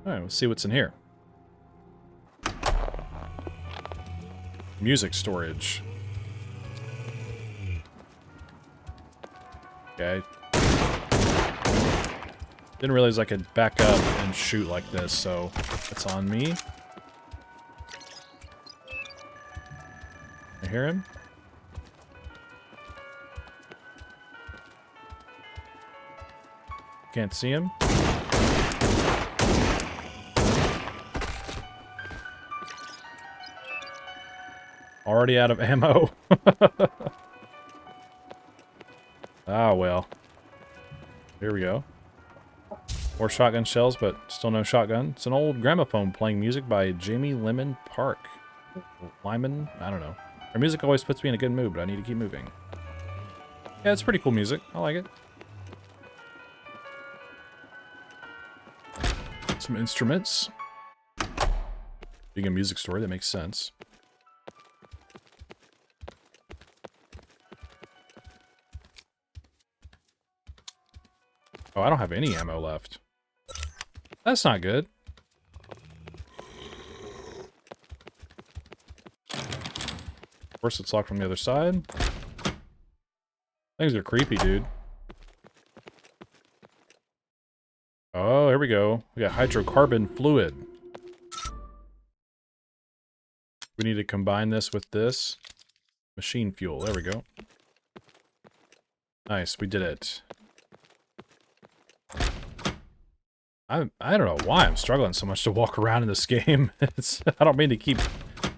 S1: Alright, let's see what's in here. Music storage. Okay. Didn't realize I could back up and shoot like this, so it's on me. I hear him. Can't see him. Already out of ammo. Ah, well. Here we go. More shotgun shells, but still no shotgun. It's an old gramophone playing music by Jamie Lemon Park. Lyman? I don't know. Her music always puts me in a good mood, but I need to keep moving. Yeah, it's pretty cool music. I like it. Some instruments. Being a music store, that makes sense. Oh, I don't have any ammo left. That's not good. Of course, it's locked from the other side. Things are creepy, dude. Oh, here we go. We got hydrocarbon fluid. We need to combine this with this. Machine fuel. There we go. Nice, we did it. I don't know why I'm struggling so much to walk around in this game. I don't mean to keep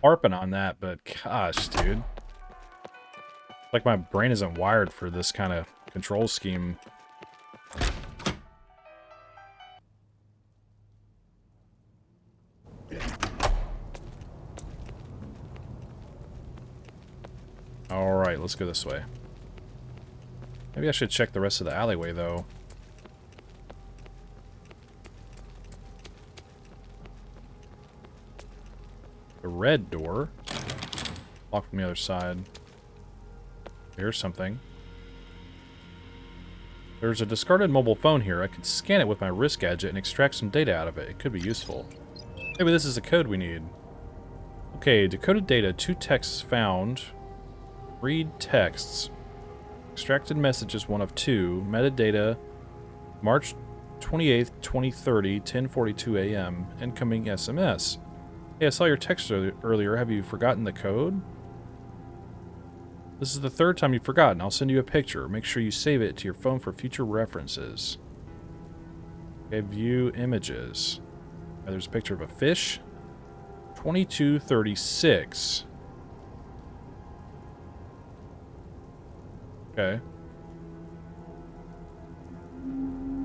S1: harping on that, but gosh, dude. Like my brain isn't wired for this kind of control scheme. Alright, let's go this way. Maybe I should check the rest of the alleyway, though. The red door. Locked from the other side. Here's something. There's a discarded mobile phone here. I could scan it with my wrist gadget and extract some data out of it. It could be useful. Maybe this is the code we need. Okay, decoded data. 2 texts found. Read texts. Extracted messages 1 of 2. Metadata. March 28th, 2030, 10:42 a.m. Incoming SMS. Hey, I saw your text earlier. Have you forgotten the code? This is the 3rd time you've forgotten. I'll send you a picture. Make sure you save it to your phone for future references. Okay, view images. There's a picture of a fish. 2236. Okay.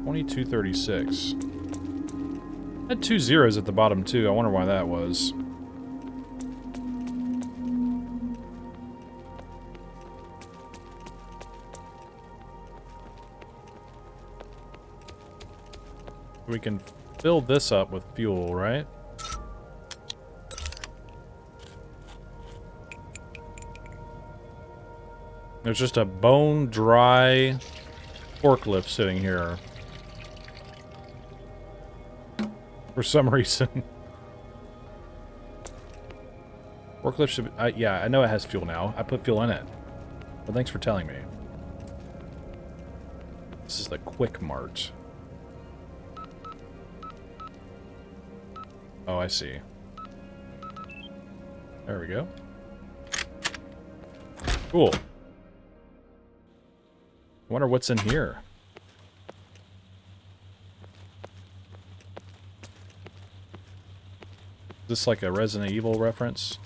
S1: 2236. Had 2 zeros at the bottom too. I wonder why that was. We can fill this up with fuel, right? There's just a bone-dry forklift sitting here. For some reason. Forklift should be, yeah, I know it has fuel now. I put fuel in it. But thanks for telling me. This is the Quick Mart. Oh, I see. There we go. Cool. I wonder what's in here. Is this like a Resident Evil reference?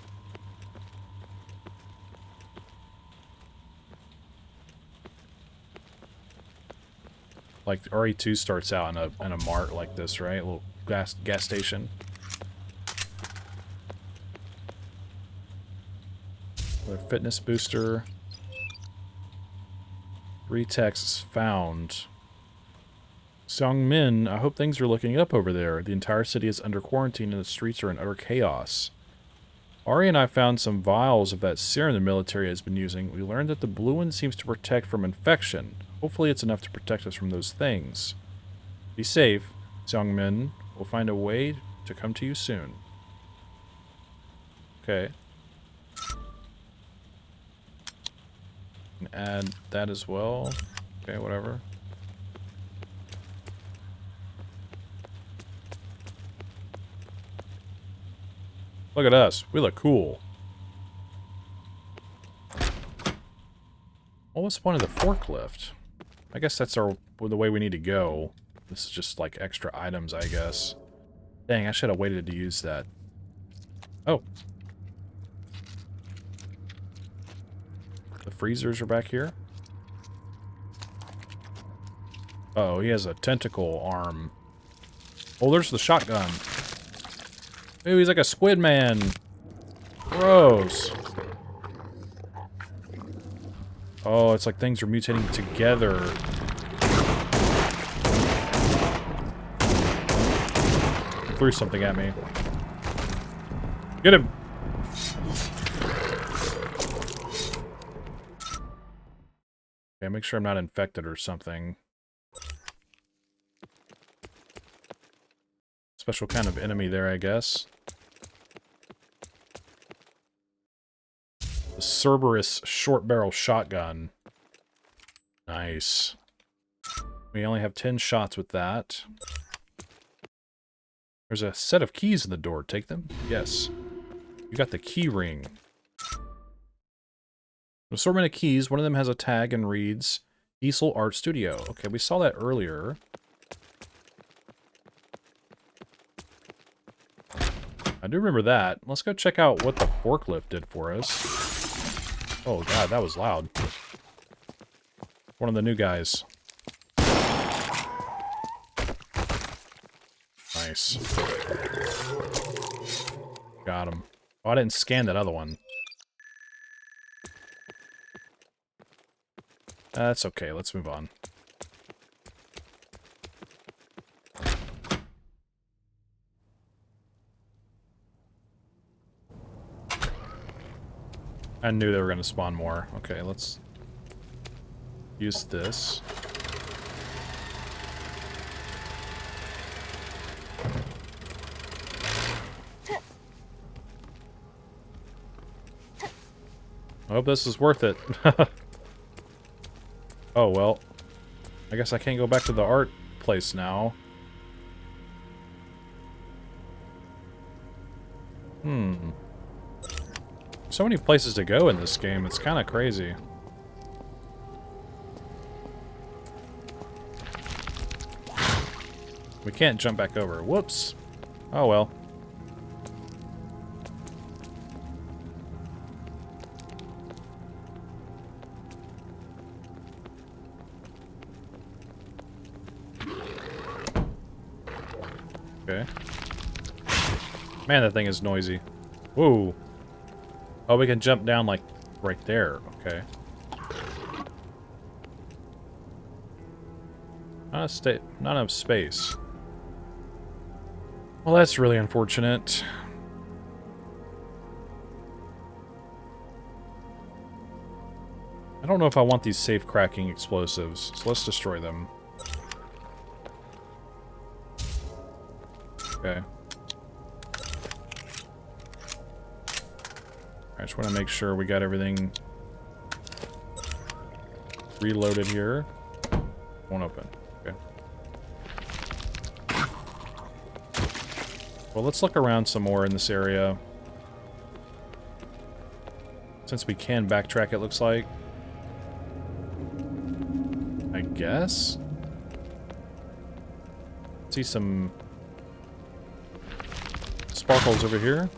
S1: Like RE2 starts out in a mart like this, right? A little gas station. Another fitness booster. 3 texts found. Seongmin, I hope things are looking up over there. The entire city is under quarantine and the streets are in utter chaos. Ari and I found some vials of that serum the military has been using. We learned that the blue one seems to protect from infection. Hopefully it's enough to protect us from those things. Be safe, Seongmin. We'll find a way to come to you soon. Okay. And add that as well. Okay, whatever. Look at us. We look cool. What was the point of the forklift? I guess that's the way we need to go. This is just like extra items, I guess. Dang, I should have waited to use that. Oh. The freezers are back here. Uh oh, he has a tentacle arm. Oh, there's the shotgun. Ooh, he's like a squid man. Gross. Oh, it's like things are mutating together. He threw something at me. Get him! Okay, make sure I'm not infected or something. Special kind of enemy there, I guess. The Cerberus short barrel shotgun. Nice. We only have 10 shots with that. There's a set of keys in the door. Take them? Yes. You got the key ring. An assortment of keys. One of them has a tag and reads Diesel Art Studio. Okay, we saw that earlier. I do remember that. Let's go check out what the forklift did for us. Oh god, that was loud. One of the new guys. Nice. Got him. Oh, I didn't scan that other one. That's okay, let's move on. I knew they were going to spawn more. Okay, let's use this. I hope this is worth it. Oh, well. I guess I can't go back to the art place now. So many places to go in this game, it's kind of crazy. We can't jump back over. Whoops. Oh well. Okay. Man, that thing is noisy. Whoa. Oh, we can jump down, like, right there. Okay. Not enough space. Well, that's really unfortunate. I don't know if I want these safe-cracking explosives, so let's destroy them. Okay. I just want to make sure we got everything reloaded here. Won't open. Okay. Well, let's look around some more in this area. Since we can backtrack, it looks like. I guess? See some sparkles over here.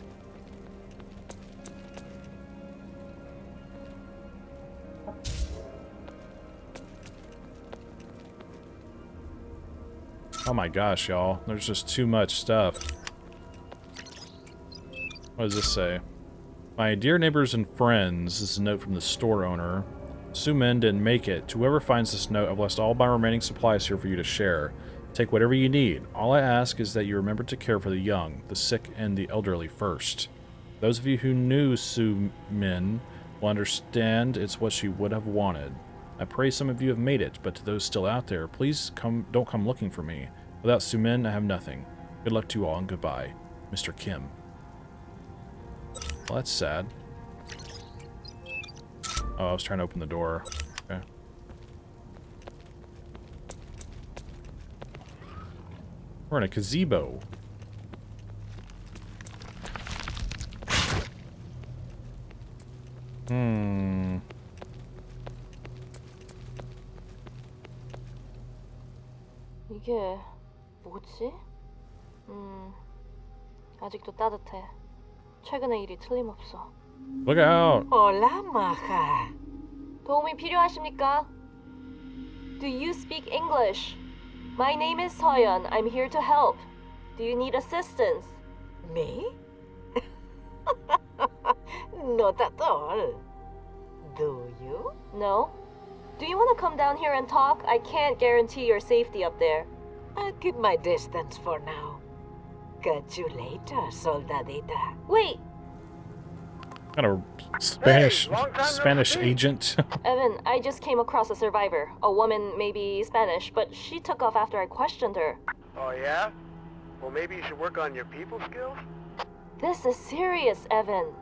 S1: Oh my gosh, y'all. There's just too much stuff. What does this say? My dear neighbors and friends, this is a note from the store owner. Sumin didn't make it. To whoever finds this note, I've left all my remaining supplies here for you to share. Take whatever you need. All I ask is that you remember to care for the young, the sick, and the elderly first. Those of you who knew Sumin will understand it's what she would have wanted. I pray some of you have made it, but to those still out there, please don't come looking for me. Without Sumin, I have nothing. Good luck to you all, and goodbye. Mr. Kim. Well, that's sad. Oh, I was trying to open the door. Okay. We're in a gazebo.
S2: 이게 뭐지? 아직도 따뜻해. 최근의 일이 틀림없어.
S1: Look out!
S5: Hola, maja.
S2: 도움이 필요하십니까? Do you speak English? My name is Soyeon. I'm here to help. Do you need assistance?
S5: Me? Not at all. Do you?
S2: No? Do you want to come down here and talk? I can't guarantee your safety up there.
S5: I'll keep my distance for now. Catch you later, soldadita.
S2: Wait!
S1: Kind of Spanish,
S4: Hey, long time no
S1: Spanish
S4: see.
S1: agent.
S2: Evan, I just came across a survivor. A woman, maybe Spanish, but she took off after I questioned her.
S3: Oh, yeah? Well, maybe you should work on your people skills?
S2: This is serious, Evan.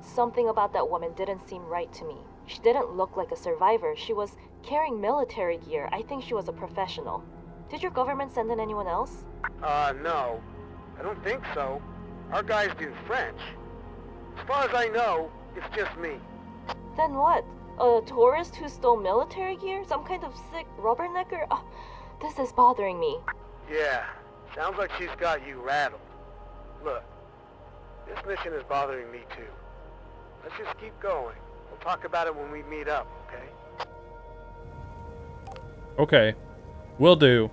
S2: Something about that woman didn't seem right to me. She didn't look like a survivor. She was carrying military gear. I think she was a professional. Did your government send in anyone else?
S3: No. I don't think so. Our guys do French. As far as I know, it's just me.
S2: Then what? A tourist who stole military gear? Some kind of sick rubbernecker? Oh, this is bothering me.
S3: Yeah, sounds like she's got you rattled. Look, this mission is bothering me too. Let's just keep going. We'll talk about it when we meet up, okay?
S1: Okay. Will do.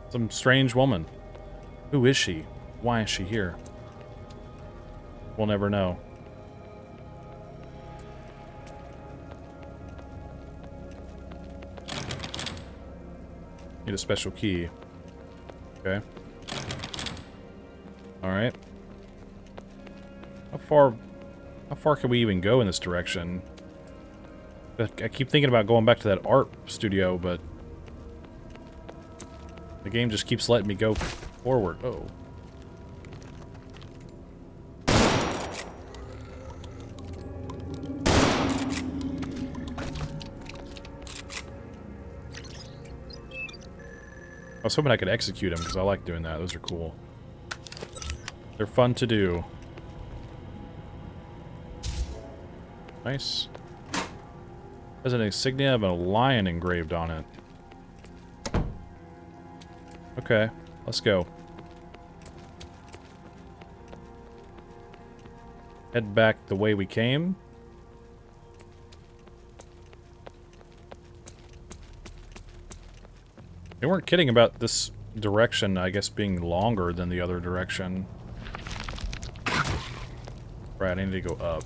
S1: Some strange woman. Who is she? Why is she here? We'll never know. Need a special key. Okay. Alright. How far can we even go in this direction? I keep thinking about going back to that art studio, but the game just keeps letting me go forward. Oh. I was hoping I could execute him because I like doing that. Those are cool. They're fun to do. Nice. Has an insignia of a lion engraved on it. Okay, let's go. Head back the way we came. They weren't kidding about this direction, I guess, being longer than the other direction. Right, I need to go up.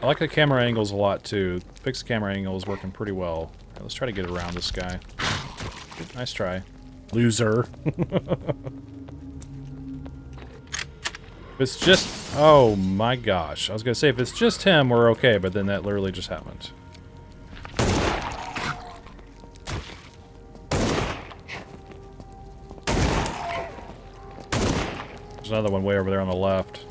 S1: I like the camera angles a lot, too. Fixed camera angle is working pretty well. Right, let's try to get around this guy. Nice try. Loser. If it's just... Oh my gosh. I was gonna say, if it's just him, we're okay, but then that literally just happened. There's another one way over there on the left.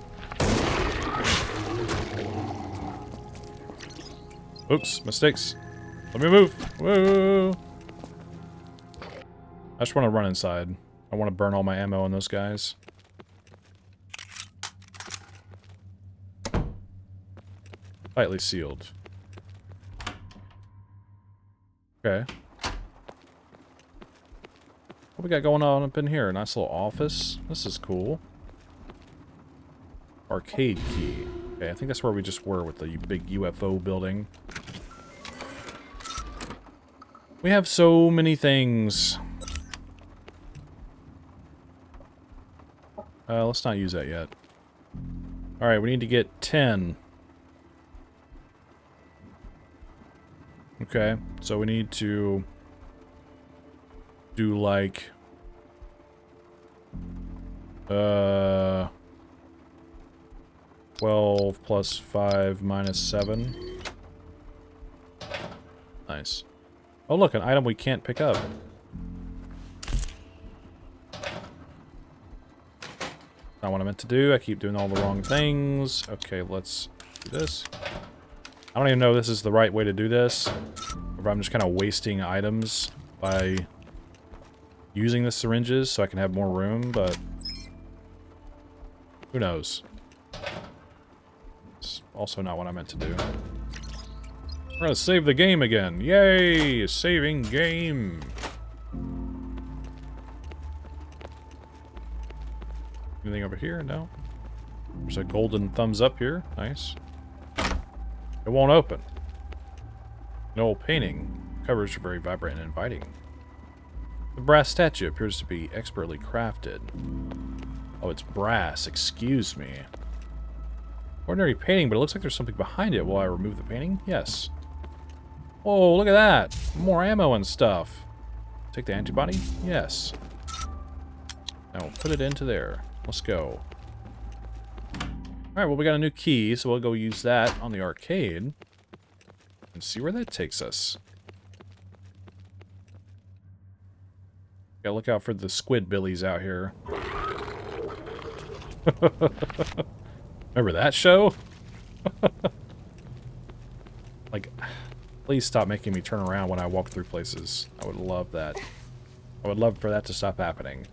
S1: Oops, mistakes. Let me move. Whoa. I just want to run inside. I want to burn all my ammo on those guys. Tightly sealed. Okay. What we got going on up in here? Nice little office. This is cool. Arcade key. Okay, I think that's where we just were with the big UFO building. We have so many things. Let's not use that yet. Alright, we need to get 10. Okay, so we need to do like 12 plus 5 minus 7. Nice. Oh look, an item we can't pick up. Not what I meant to do. I keep doing all the wrong things. Okay, let's do this. I don't even know if this is the right way to do this. Or if I'm just kind of wasting items by using the syringes so I can have more room, but who knows? It's also not what I meant to do. We're gonna save the game again. Yay! Saving game! Anything over here? No. There's a golden thumbs up here. Nice. It won't open. An old painting. Covers are very vibrant and inviting. The brass statue appears to be expertly crafted. Oh, it's brass. Excuse me. Ordinary painting, but it looks like there's something behind it. Will I remove the painting? Yes. Whoa, look at that. More ammo and stuff. Take the antibody? Yes. Now we'll put it into there. Let's go. Alright, well we got a new key, so we'll go use that on the arcade. And see where that takes us. Gotta look out for the squid billies out here. Remember that show? Like, please stop making me turn around when I walk through places. I would love that. I would love for that to stop happening.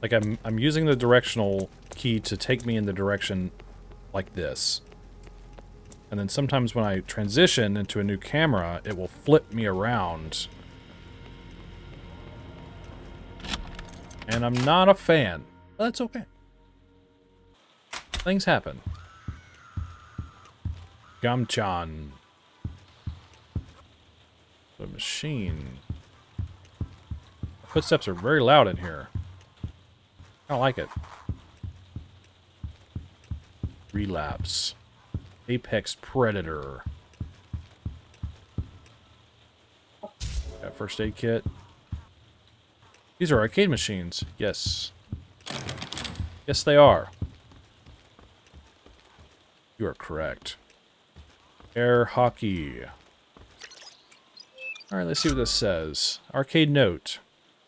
S1: Like, I'm using the directional key to take me in the direction like this. And then sometimes when I transition into a new camera, it will flip me around. And I'm not a fan. But that's okay. Things happen. Gamchan. The machine. Footsteps are very loud in here. I don't like it. Relapse. Apex Predator. Got first aid kit. These are arcade machines. Yes. Yes, they are. You are correct. Air hockey. Alright, let's see what this says. Arcade note.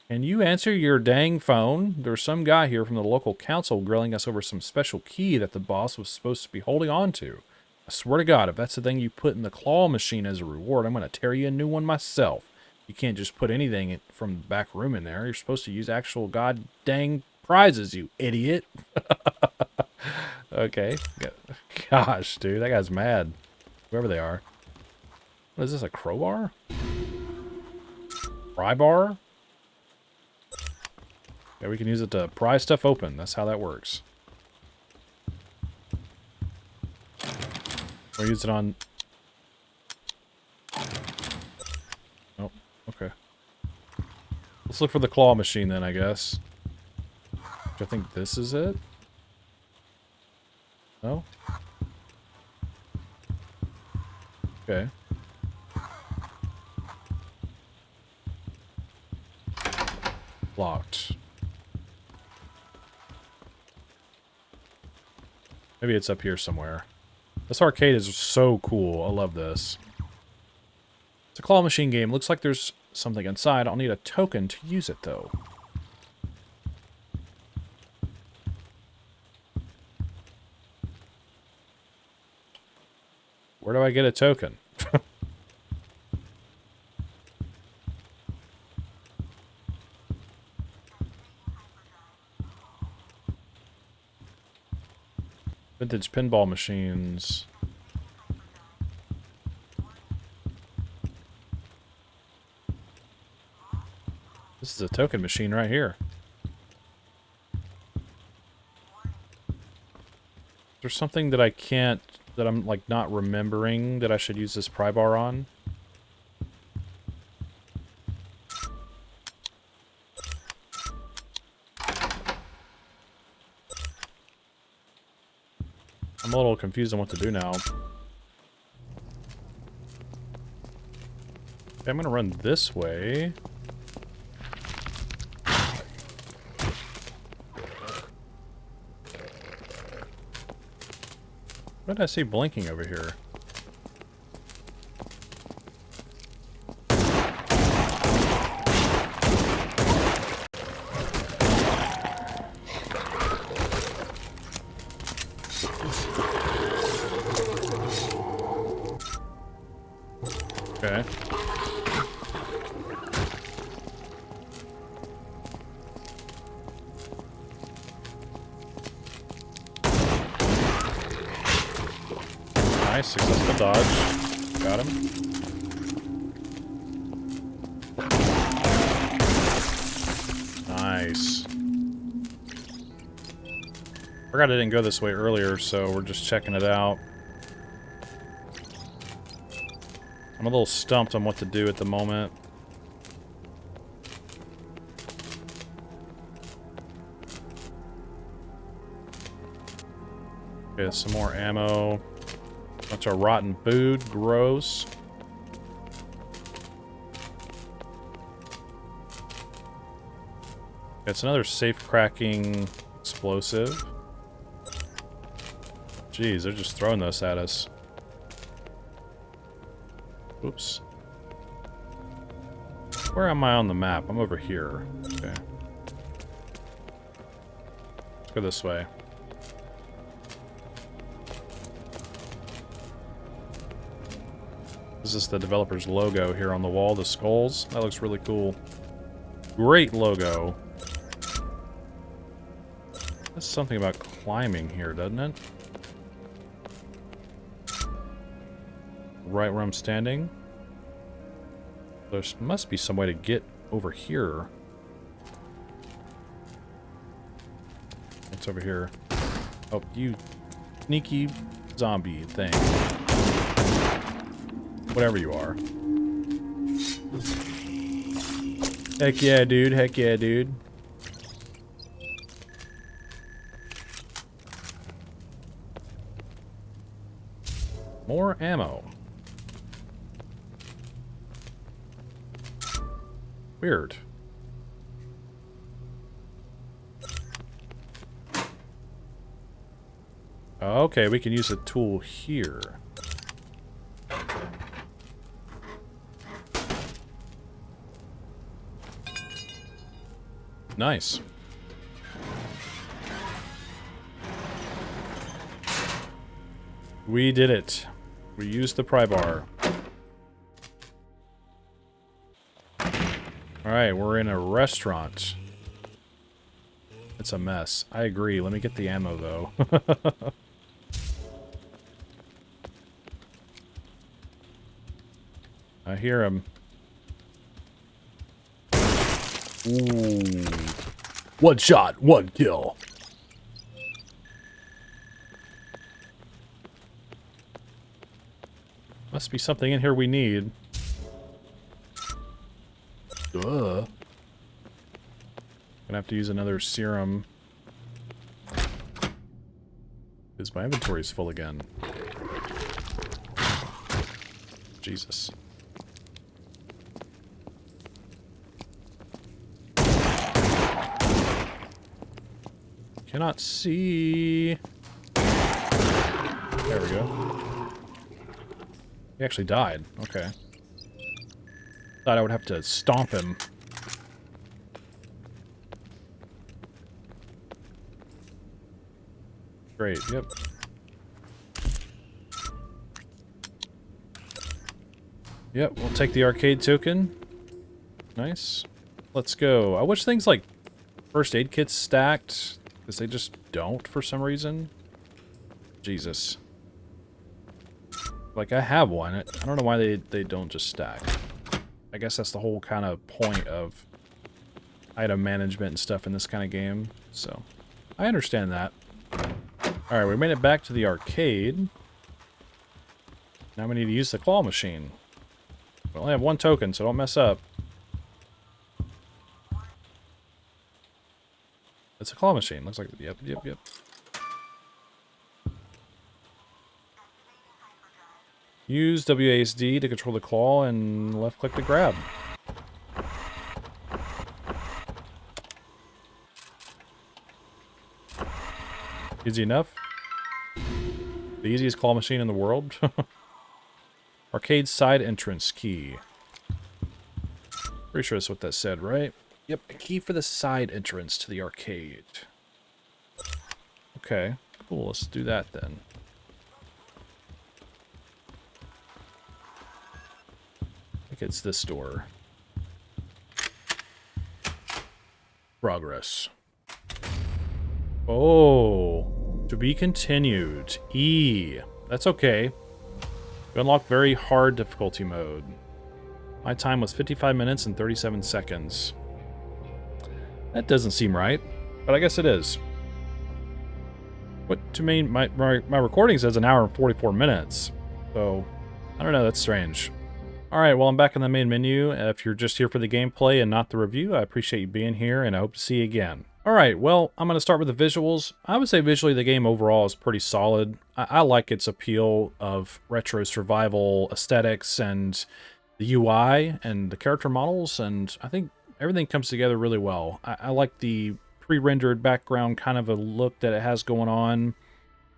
S1: Can you answer your dang phone? There's some guy here from the local council grilling us over some special key that the boss was supposed to be holding on to. I swear to God, if that's the thing you put in the claw machine as a reward, I'm going to tear you a new one myself. You can't just put anything from the back room in there. You're supposed to use actual god dang prizes, you idiot. Okay. Gosh, dude, that guy's mad. Whoever they are. What is this, a crowbar? Pry bar? Yeah, we can use it to pry stuff open. That's how that works. We'll use it on... Oh, okay. Let's look for the claw machine then, I guess. I think this is it? No? Okay. Locked. Maybe it's up here somewhere. This arcade is so cool. I love this. It's a claw machine game. Looks like there's something inside. I'll need a token to use it, though. Where do I get a token? Vintage pinball machines. This is a token machine right here. There's something that I can't, that I'm like not remembering that I should use this pry bar on. I'm a little confused on what to do now. Okay, I'm gonna run this way. What did I see blinking over here? Okay. Nice, successful dodge. Got him. Nice. Forgot I didn't go this way earlier, so we're just checking it out. I'm a little stumped on what to do at the moment. Okay, some more ammo. Bunch of rotten food. Gross. It's another safe cracking explosive. Jeez, they're just throwing this at us. Oops. Where am I on the map? I'm over here. Okay. Let's go this way. This is the developer's logo here on the wall, the skulls. That looks really cool. Great logo. That's something about climbing here, doesn't it? Right where I'm standing. There must be some way to get over here. What's over here? Oh, you sneaky zombie thing. Whatever you are. Heck yeah, dude. Heck yeah, dude. More ammo. Weird. Okay, we can use a tool here. Nice. We did it. We used the pry bar. Alright, we're in a restaurant. It's a mess. I agree. Let me get the ammo, though. I hear him. Ooh. One shot, one kill. Must be something in here we need. Duh. Gonna have to use another serum. Because my inventory's full again. Jesus. Cannot see. There we go. He actually died. Okay. Thought I would have to stomp him. Great, yep. Yep, we'll take the arcade token. Nice. Let's go. I wish things like first aid kits stacked, because they just don't for some reason. Jesus. Like, I have one. I don't know why they don't just stack. I guess that's the whole kind of point of item management and stuff in this kind of game. So, I understand that. All right, we made it back to the arcade. Now we need to use the claw machine. We only have one token, so don't mess up. It's a claw machine. Looks like, yep. Use WASD to control the claw and left click to grab. Easy enough. The easiest claw machine in the world. Arcade side entrance key. Pretty sure that's what that said, right? Yep, a key for the side entrance to the arcade. Okay, cool. Let's do that then. I think it's this door. Progress. Oh, to be continued. E. That's okay. We unlocked very hard difficulty mode. My time was 55 minutes and 37 seconds. That doesn't seem right, but I guess it is. What to me, my recording says an hour and 44 minutes. So, I don't know, that's strange. Alright, well I'm back in the main menu. If you're just here for the gameplay and not the review, I appreciate you being here and I hope to see you again. Alright, well, I'm going to start with the visuals. I would say visually the game overall is pretty solid. I like its appeal of retro survival aesthetics and the UI and the character models, and I think everything comes together really well. I like the pre-rendered background kind of a look that it has going on,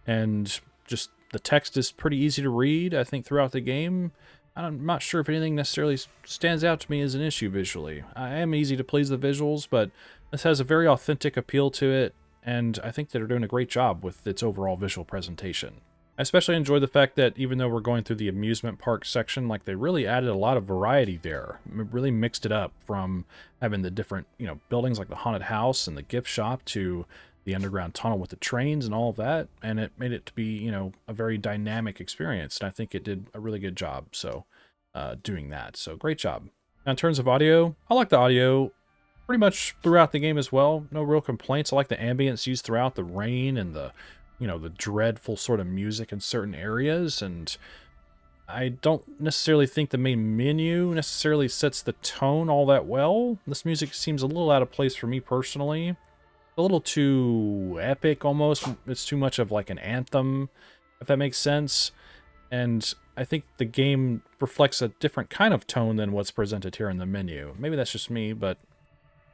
S1: and just the text is pretty easy to read, I think, throughout the game. I'm not sure if anything necessarily stands out to me as an issue visually. I am easy to please the visuals, but this has a very authentic appeal to it, and I think they're doing a great job with its overall visual presentation. I especially enjoy the fact that even though we're going through the amusement park section, like they really added a lot of variety there. It really mixed it up from having the different, buildings like the haunted house and the gift shop to the underground tunnel with the trains and all of that, and it made it to be, a very dynamic experience, and I think it did a really good job doing that. So great job. Now in terms of audio, I like the audio pretty much throughout the game as well. No real complaints. I like the ambience used throughout, the rain and the the dreadful sort of music in certain areas, and I don't necessarily think the main menu necessarily sets the tone all that well. This music seems a little out of place for me personally. A little too epic almost. It's too much of like an anthem, if that makes sense. And I think the game reflects a different kind of tone than what's presented here in the menu. Maybe that's just me, but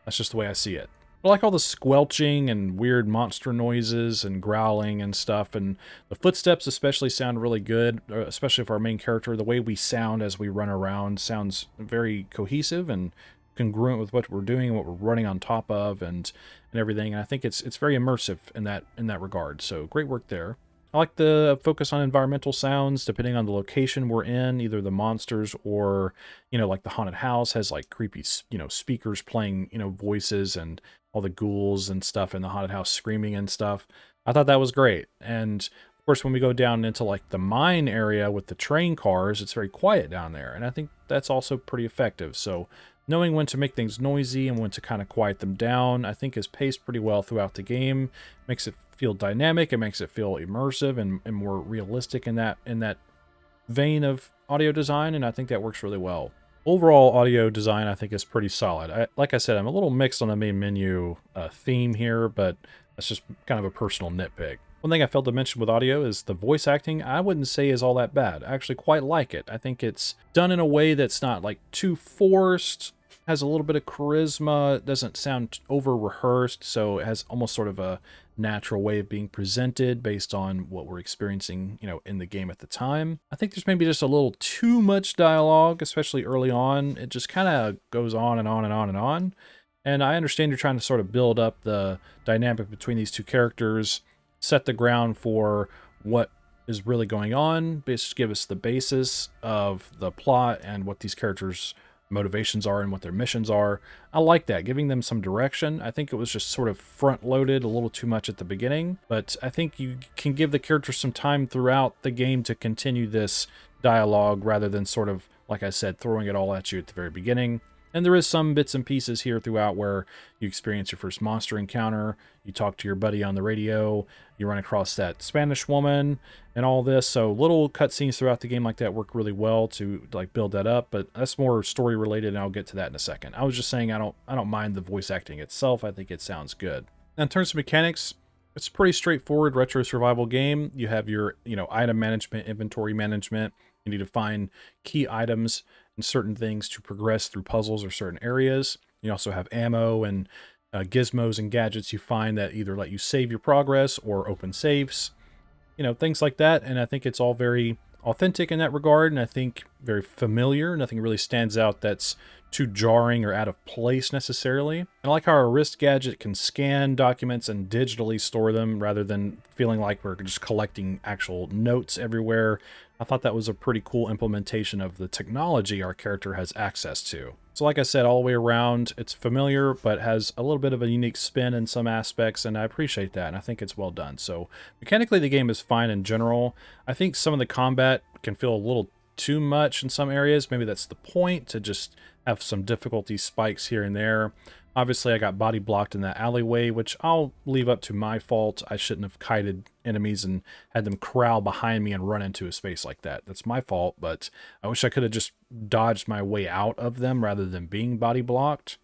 S1: that's just the way I see it. I like all the squelching and weird monster noises and growling and stuff, and the footsteps especially sound really good, especially for our main character. The way we sound as we run around sounds very cohesive and congruent with what we're doing and what we're running on top of and everything. And I think it's very immersive in that regard. So great work there. I like the focus on environmental sounds depending on the location we're in, either the monsters or, like the haunted house has like creepy, speakers playing, voices, and all the ghouls and stuff in the haunted house screaming and stuff. I thought that was great. And of course, when we go down into like the mine area with the train cars, it's very quiet down there. And I think that's also pretty effective. So knowing when to make things noisy and when to kind of quiet them down, I think is paced pretty well throughout the game. Makes it feel dynamic, it makes it feel immersive and more realistic in that vein of audio design, and I think that works really well. Overall audio design I think is pretty solid. Like I said, I'm a little mixed on the main menu theme here, but that's just kind of a personal nitpick. One thing I failed to mention with audio is the voice acting. I wouldn't say is all that bad. I actually quite like it. I think it's done in a way that's not like too forced, has a little bit of charisma, it doesn't sound over rehearsed, so it has almost sort of a natural way of being presented based on what we're experiencing, in the game at the time. I think there's maybe just a little too much dialogue, especially early on. It just kind of goes on and on and on and on. And I understand you're trying to sort of build up the dynamic between these two characters, set the ground for what is really going on, basically give us the basis of the plot and what these characters' motivations are and what their missions are. I like that, giving them some direction. I think it was just sort of front-loaded a little too much at the beginning, but I think you can give the characters some time throughout the game to continue this dialogue rather than sort of, like I said, throwing it all at you at the very beginning. And there is some bits and pieces here throughout where you experience your first monster encounter, you talk to your buddy on the radio, you run across that Spanish woman and all this. So little cutscenes throughout the game like that work really well to like build that up, but that's more story related and I'll get to that in a second. I was just saying I don't mind the voice acting itself. I think it sounds good. Now, in terms of mechanics, it's a pretty straightforward retro survival game. You have your, item management, inventory management. You need to find key items and certain things to progress through puzzles or certain areas. You also have ammo and gizmos and gadgets you find that either let you save your progress or open safes, things like that. And I think it's all very authentic in that regard, and I think very familiar. Nothing really stands out that's too jarring or out of place necessarily. And I like how our wrist gadget can scan documents and digitally store them rather than feeling like we're just collecting actual notes everywhere. I thought that was a pretty cool implementation of the technology our character has access to. So like I said, all the way around, it's familiar, but has a little bit of a unique spin in some aspects, and I appreciate that, and I think it's well done. So mechanically, the game is fine in general. I think some of the combat can feel a little too much in some areas. Maybe that's the point, to just have some difficulty spikes here and there. Obviously, I got body blocked in that alleyway, which I'll leave up to my fault. I shouldn't have kited enemies and had them corral behind me and run into a space like that. That's my fault, but I wish I could have just dodged my way out of them rather than being body blocked.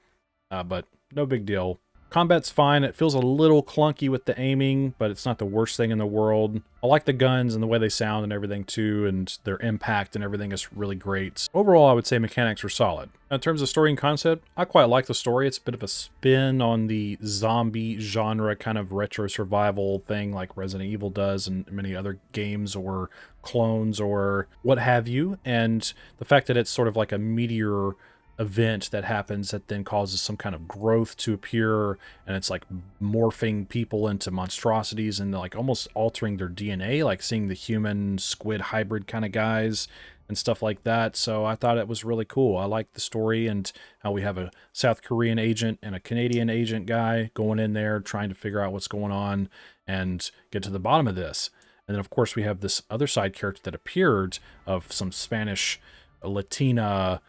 S1: But no big deal. Combat's fine. It feels a little clunky with the aiming, but it's not the worst thing in the world. I like the guns and the way they sound and everything too, and their impact and everything is really great. Overall, I would say mechanics are solid. Now, in terms of story and concept, I quite like the story. It's a bit of a spin on the zombie genre kind of retro survival thing like Resident Evil does and many other games or clones or what have you. And the fact that it's sort of like a meteor event that happens that then causes some kind of growth to appear, and it's like morphing people into monstrosities and like almost altering their DNA, like seeing the human squid hybrid kind of guys and stuff like that. So I thought it was really cool. I like the story and how we have a South Korean agent and a Canadian agent guy going in there trying to figure out what's going on and get to the bottom of this. And then of course we have this other side character that appeared of some Spanish Latina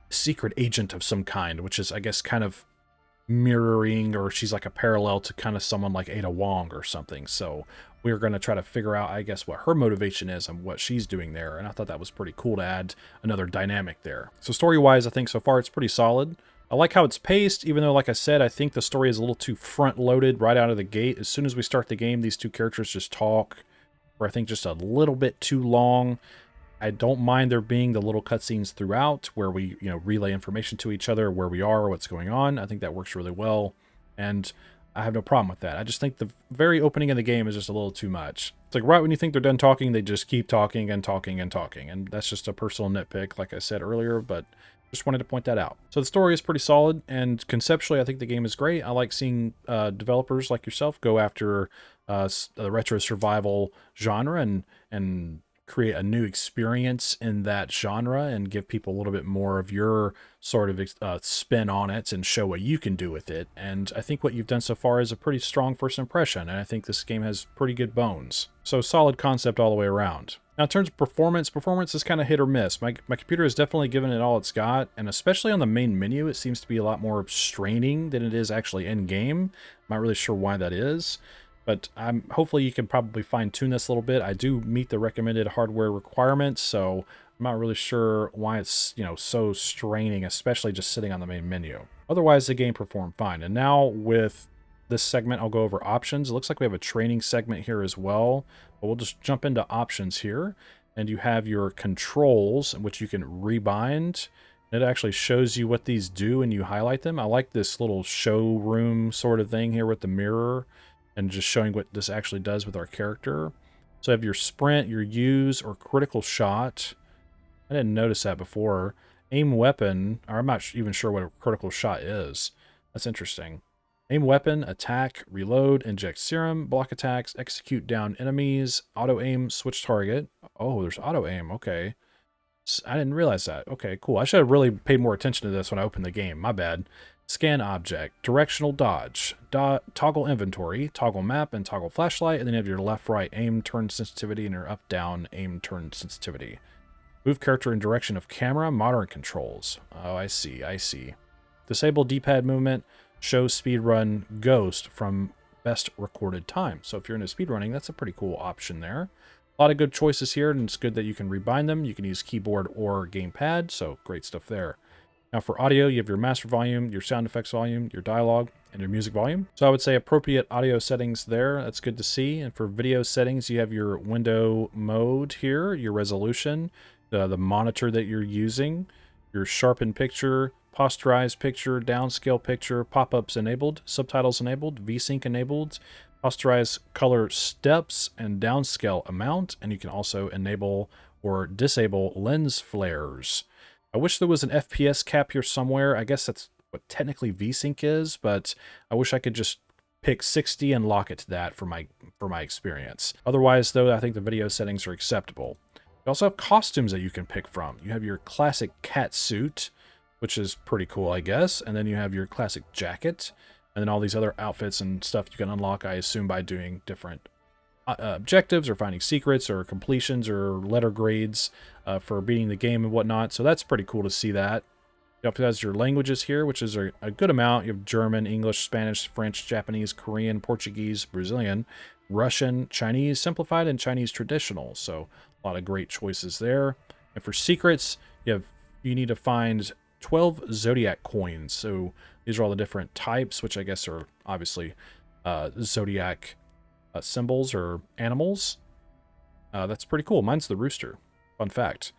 S1: secret agent of some kind, which is, I guess, kind of mirroring, or she's like a parallel to kind of someone like Ada Wong or something. So we're going to try to figure out, I guess, what her motivation is and what she's doing there. And I thought that was pretty cool to add another dynamic there. So story-wise, I think so far it's pretty solid. I like how it's paced, even though, like I said, I think the story is a little too front-loaded right out of the gate. As soon as we start the game, these two characters just talk for, I think, just a little bit too long. I don't mind there being the little cutscenes throughout where we, relay information to each other, where we are, what's going on. I think that works really well, and I have no problem with that. I just think the very opening of the game is just a little too much. It's like right when you think they're done talking, they just keep talking and talking and talking, and that's just a personal nitpick, like I said earlier, but just wanted to point that out. So the story is pretty solid, and conceptually, I think the game is great. I like seeing developers like yourself go after the retro survival genre and create a new experience in that genre and give people a little bit more of your sort of spin on it and show what you can do with it. And I think what you've done so far is a pretty strong first impression, and I think this game has pretty good bones. So solid concept all the way around. Now, in terms of performance is kind of hit or miss. My computer has definitely given it all it's got, and especially on the main menu, it seems to be a lot more straining than it is actually in-game. I'm not really sure why that is. But hopefully you can probably fine-tune this a little bit. I do meet the recommended hardware requirements, so I'm not really sure why it's, so straining, especially just sitting on the main menu. Otherwise, the game performed fine. And now with this segment, I'll go over options. It looks like we have a training segment here as well, but we'll just jump into options here. And you have your controls, which you can rebind. It actually shows you what these do and you highlight them. I like this little showroom sort of thing here with the mirror, and just showing what this actually does with our character. So you have your sprint, your use, or critical shot. I didn't notice that before. Aim weapon, or I'm not even sure what a critical shot is. That's interesting. Aim weapon, attack, reload, inject serum, block attacks, execute down enemies, auto aim, switch target. Oh, there's auto aim, okay. I didn't realize that. Okay, cool. I should have really paid more attention to this when I opened the game. My bad. Scan object, directional dodge, toggle inventory, toggle map, and toggle flashlight, and then you have your left-right aim turn sensitivity and your up-down aim turn sensitivity. Move character in direction of camera, modern controls. Oh, I see, I see. Disable D-pad movement, show speedrun ghost from best recorded time. So if you're into speedrunning, that's a pretty cool option there. A lot of good choices here, and it's good that you can rebind them. You can use keyboard or gamepad, so great stuff there. Now for audio, you have your master volume, your sound effects volume, your dialogue, and your music volume. So I would say appropriate audio settings there. That's good to see. And for video settings, you have your window mode here, your resolution, the monitor that you're using, your sharpen picture, posterize picture, downscale picture, pop-ups enabled, subtitles enabled, VSync enabled, posterize color steps and downscale amount, and you can also enable or disable lens flares. I wish there was an FPS cap here somewhere. I guess that's what technically VSync is, but I wish I could just pick 60 and lock it to that for my experience. Otherwise, though, I think the video settings are acceptable. You also have costumes that you can pick from. You have your classic cat suit, which is pretty cool, I guess, and then you have your classic jacket, and then all these other outfits and stuff you can unlock, I assume, by doing different objectives or finding secrets or completions or letter grades for beating the game and whatnot. So that's pretty cool to see that. You also have your languages here, which is a good amount. You have German, English, Spanish, French, Japanese, Korean, Portuguese, Brazilian, Russian, Chinese Simplified, and Chinese Traditional. So a lot of great choices there. And for secrets, you need to find 12 Zodiac coins. So these are all the different types, which I guess are obviously Zodiac symbols or animals. That's pretty cool. Mine's the rooster. Fun fact.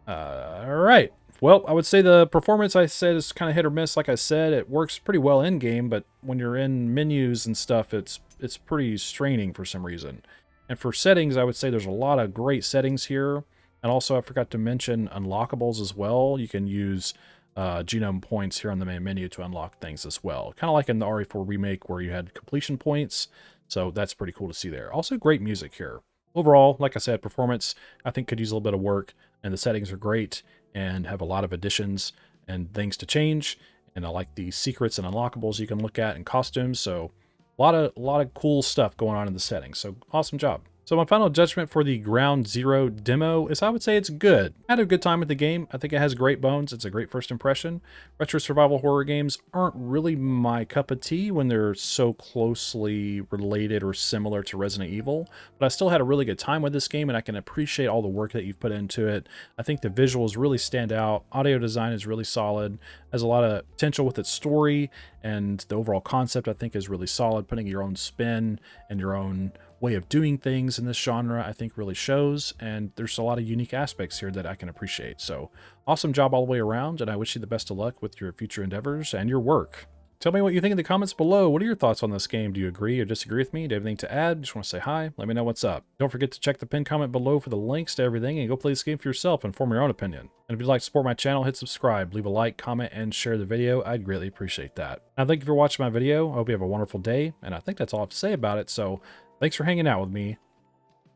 S1: All right. Well, I would say the performance, I said, is kind of hit or miss. Like I said, it works pretty well in game, but when you're in menus and stuff, it's pretty straining for some reason. And for settings, I would say there's a lot of great settings here. And also, I forgot to mention unlockables as well. You can use genome points here on the main menu to unlock things as well. Kind of like in the RE4 remake where you had completion points. So that's pretty cool to see there. Also, great music here. Overall, like I said, performance, I think could use a little bit of work. And the settings are great and have a lot of additions and things to change. And I like the secrets and unlockables you can look at and costumes. So a lot of cool stuff going on in the settings. So awesome job. So my final judgment for the Ground Zero demo is I would say it's good. I had a good time with the game. I think it has great bones. It's a great first impression. Retro survival horror games aren't really my cup of tea when they're so closely related or similar to Resident Evil, but I still had a really good time with this game and I can appreciate all the work that you've put into it. I think the visuals really stand out. Audio design is really solid. Has a lot of potential with its story, and the overall concept I think is really solid. Putting your own spin and your own way of doing things in this genre I think really shows, and there's a lot of unique aspects here that I can appreciate. So awesome job all the way around, and I wish you the best of luck with your future endeavors and your work. Tell me what you think in the comments below. What are your thoughts on this game? Do you agree or disagree with me? Do you have anything to add? Just want to say hi. Let me know what's up. Don't forget to check the pinned comment below for the links to everything and go play this game for yourself and form your own opinion. And if you'd like to support my channel, hit subscribe, leave a like, comment, and share the video. I'd greatly appreciate that. Now, thank you for watching my video. I hope you have a wonderful day, and I think that's all I have to say about it. So thanks for hanging out with me,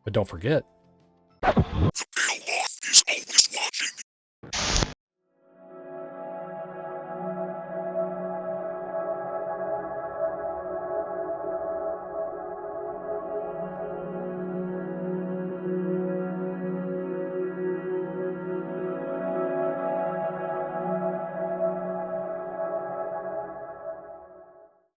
S1: but don't forget.
S4: The pale moth is always watching.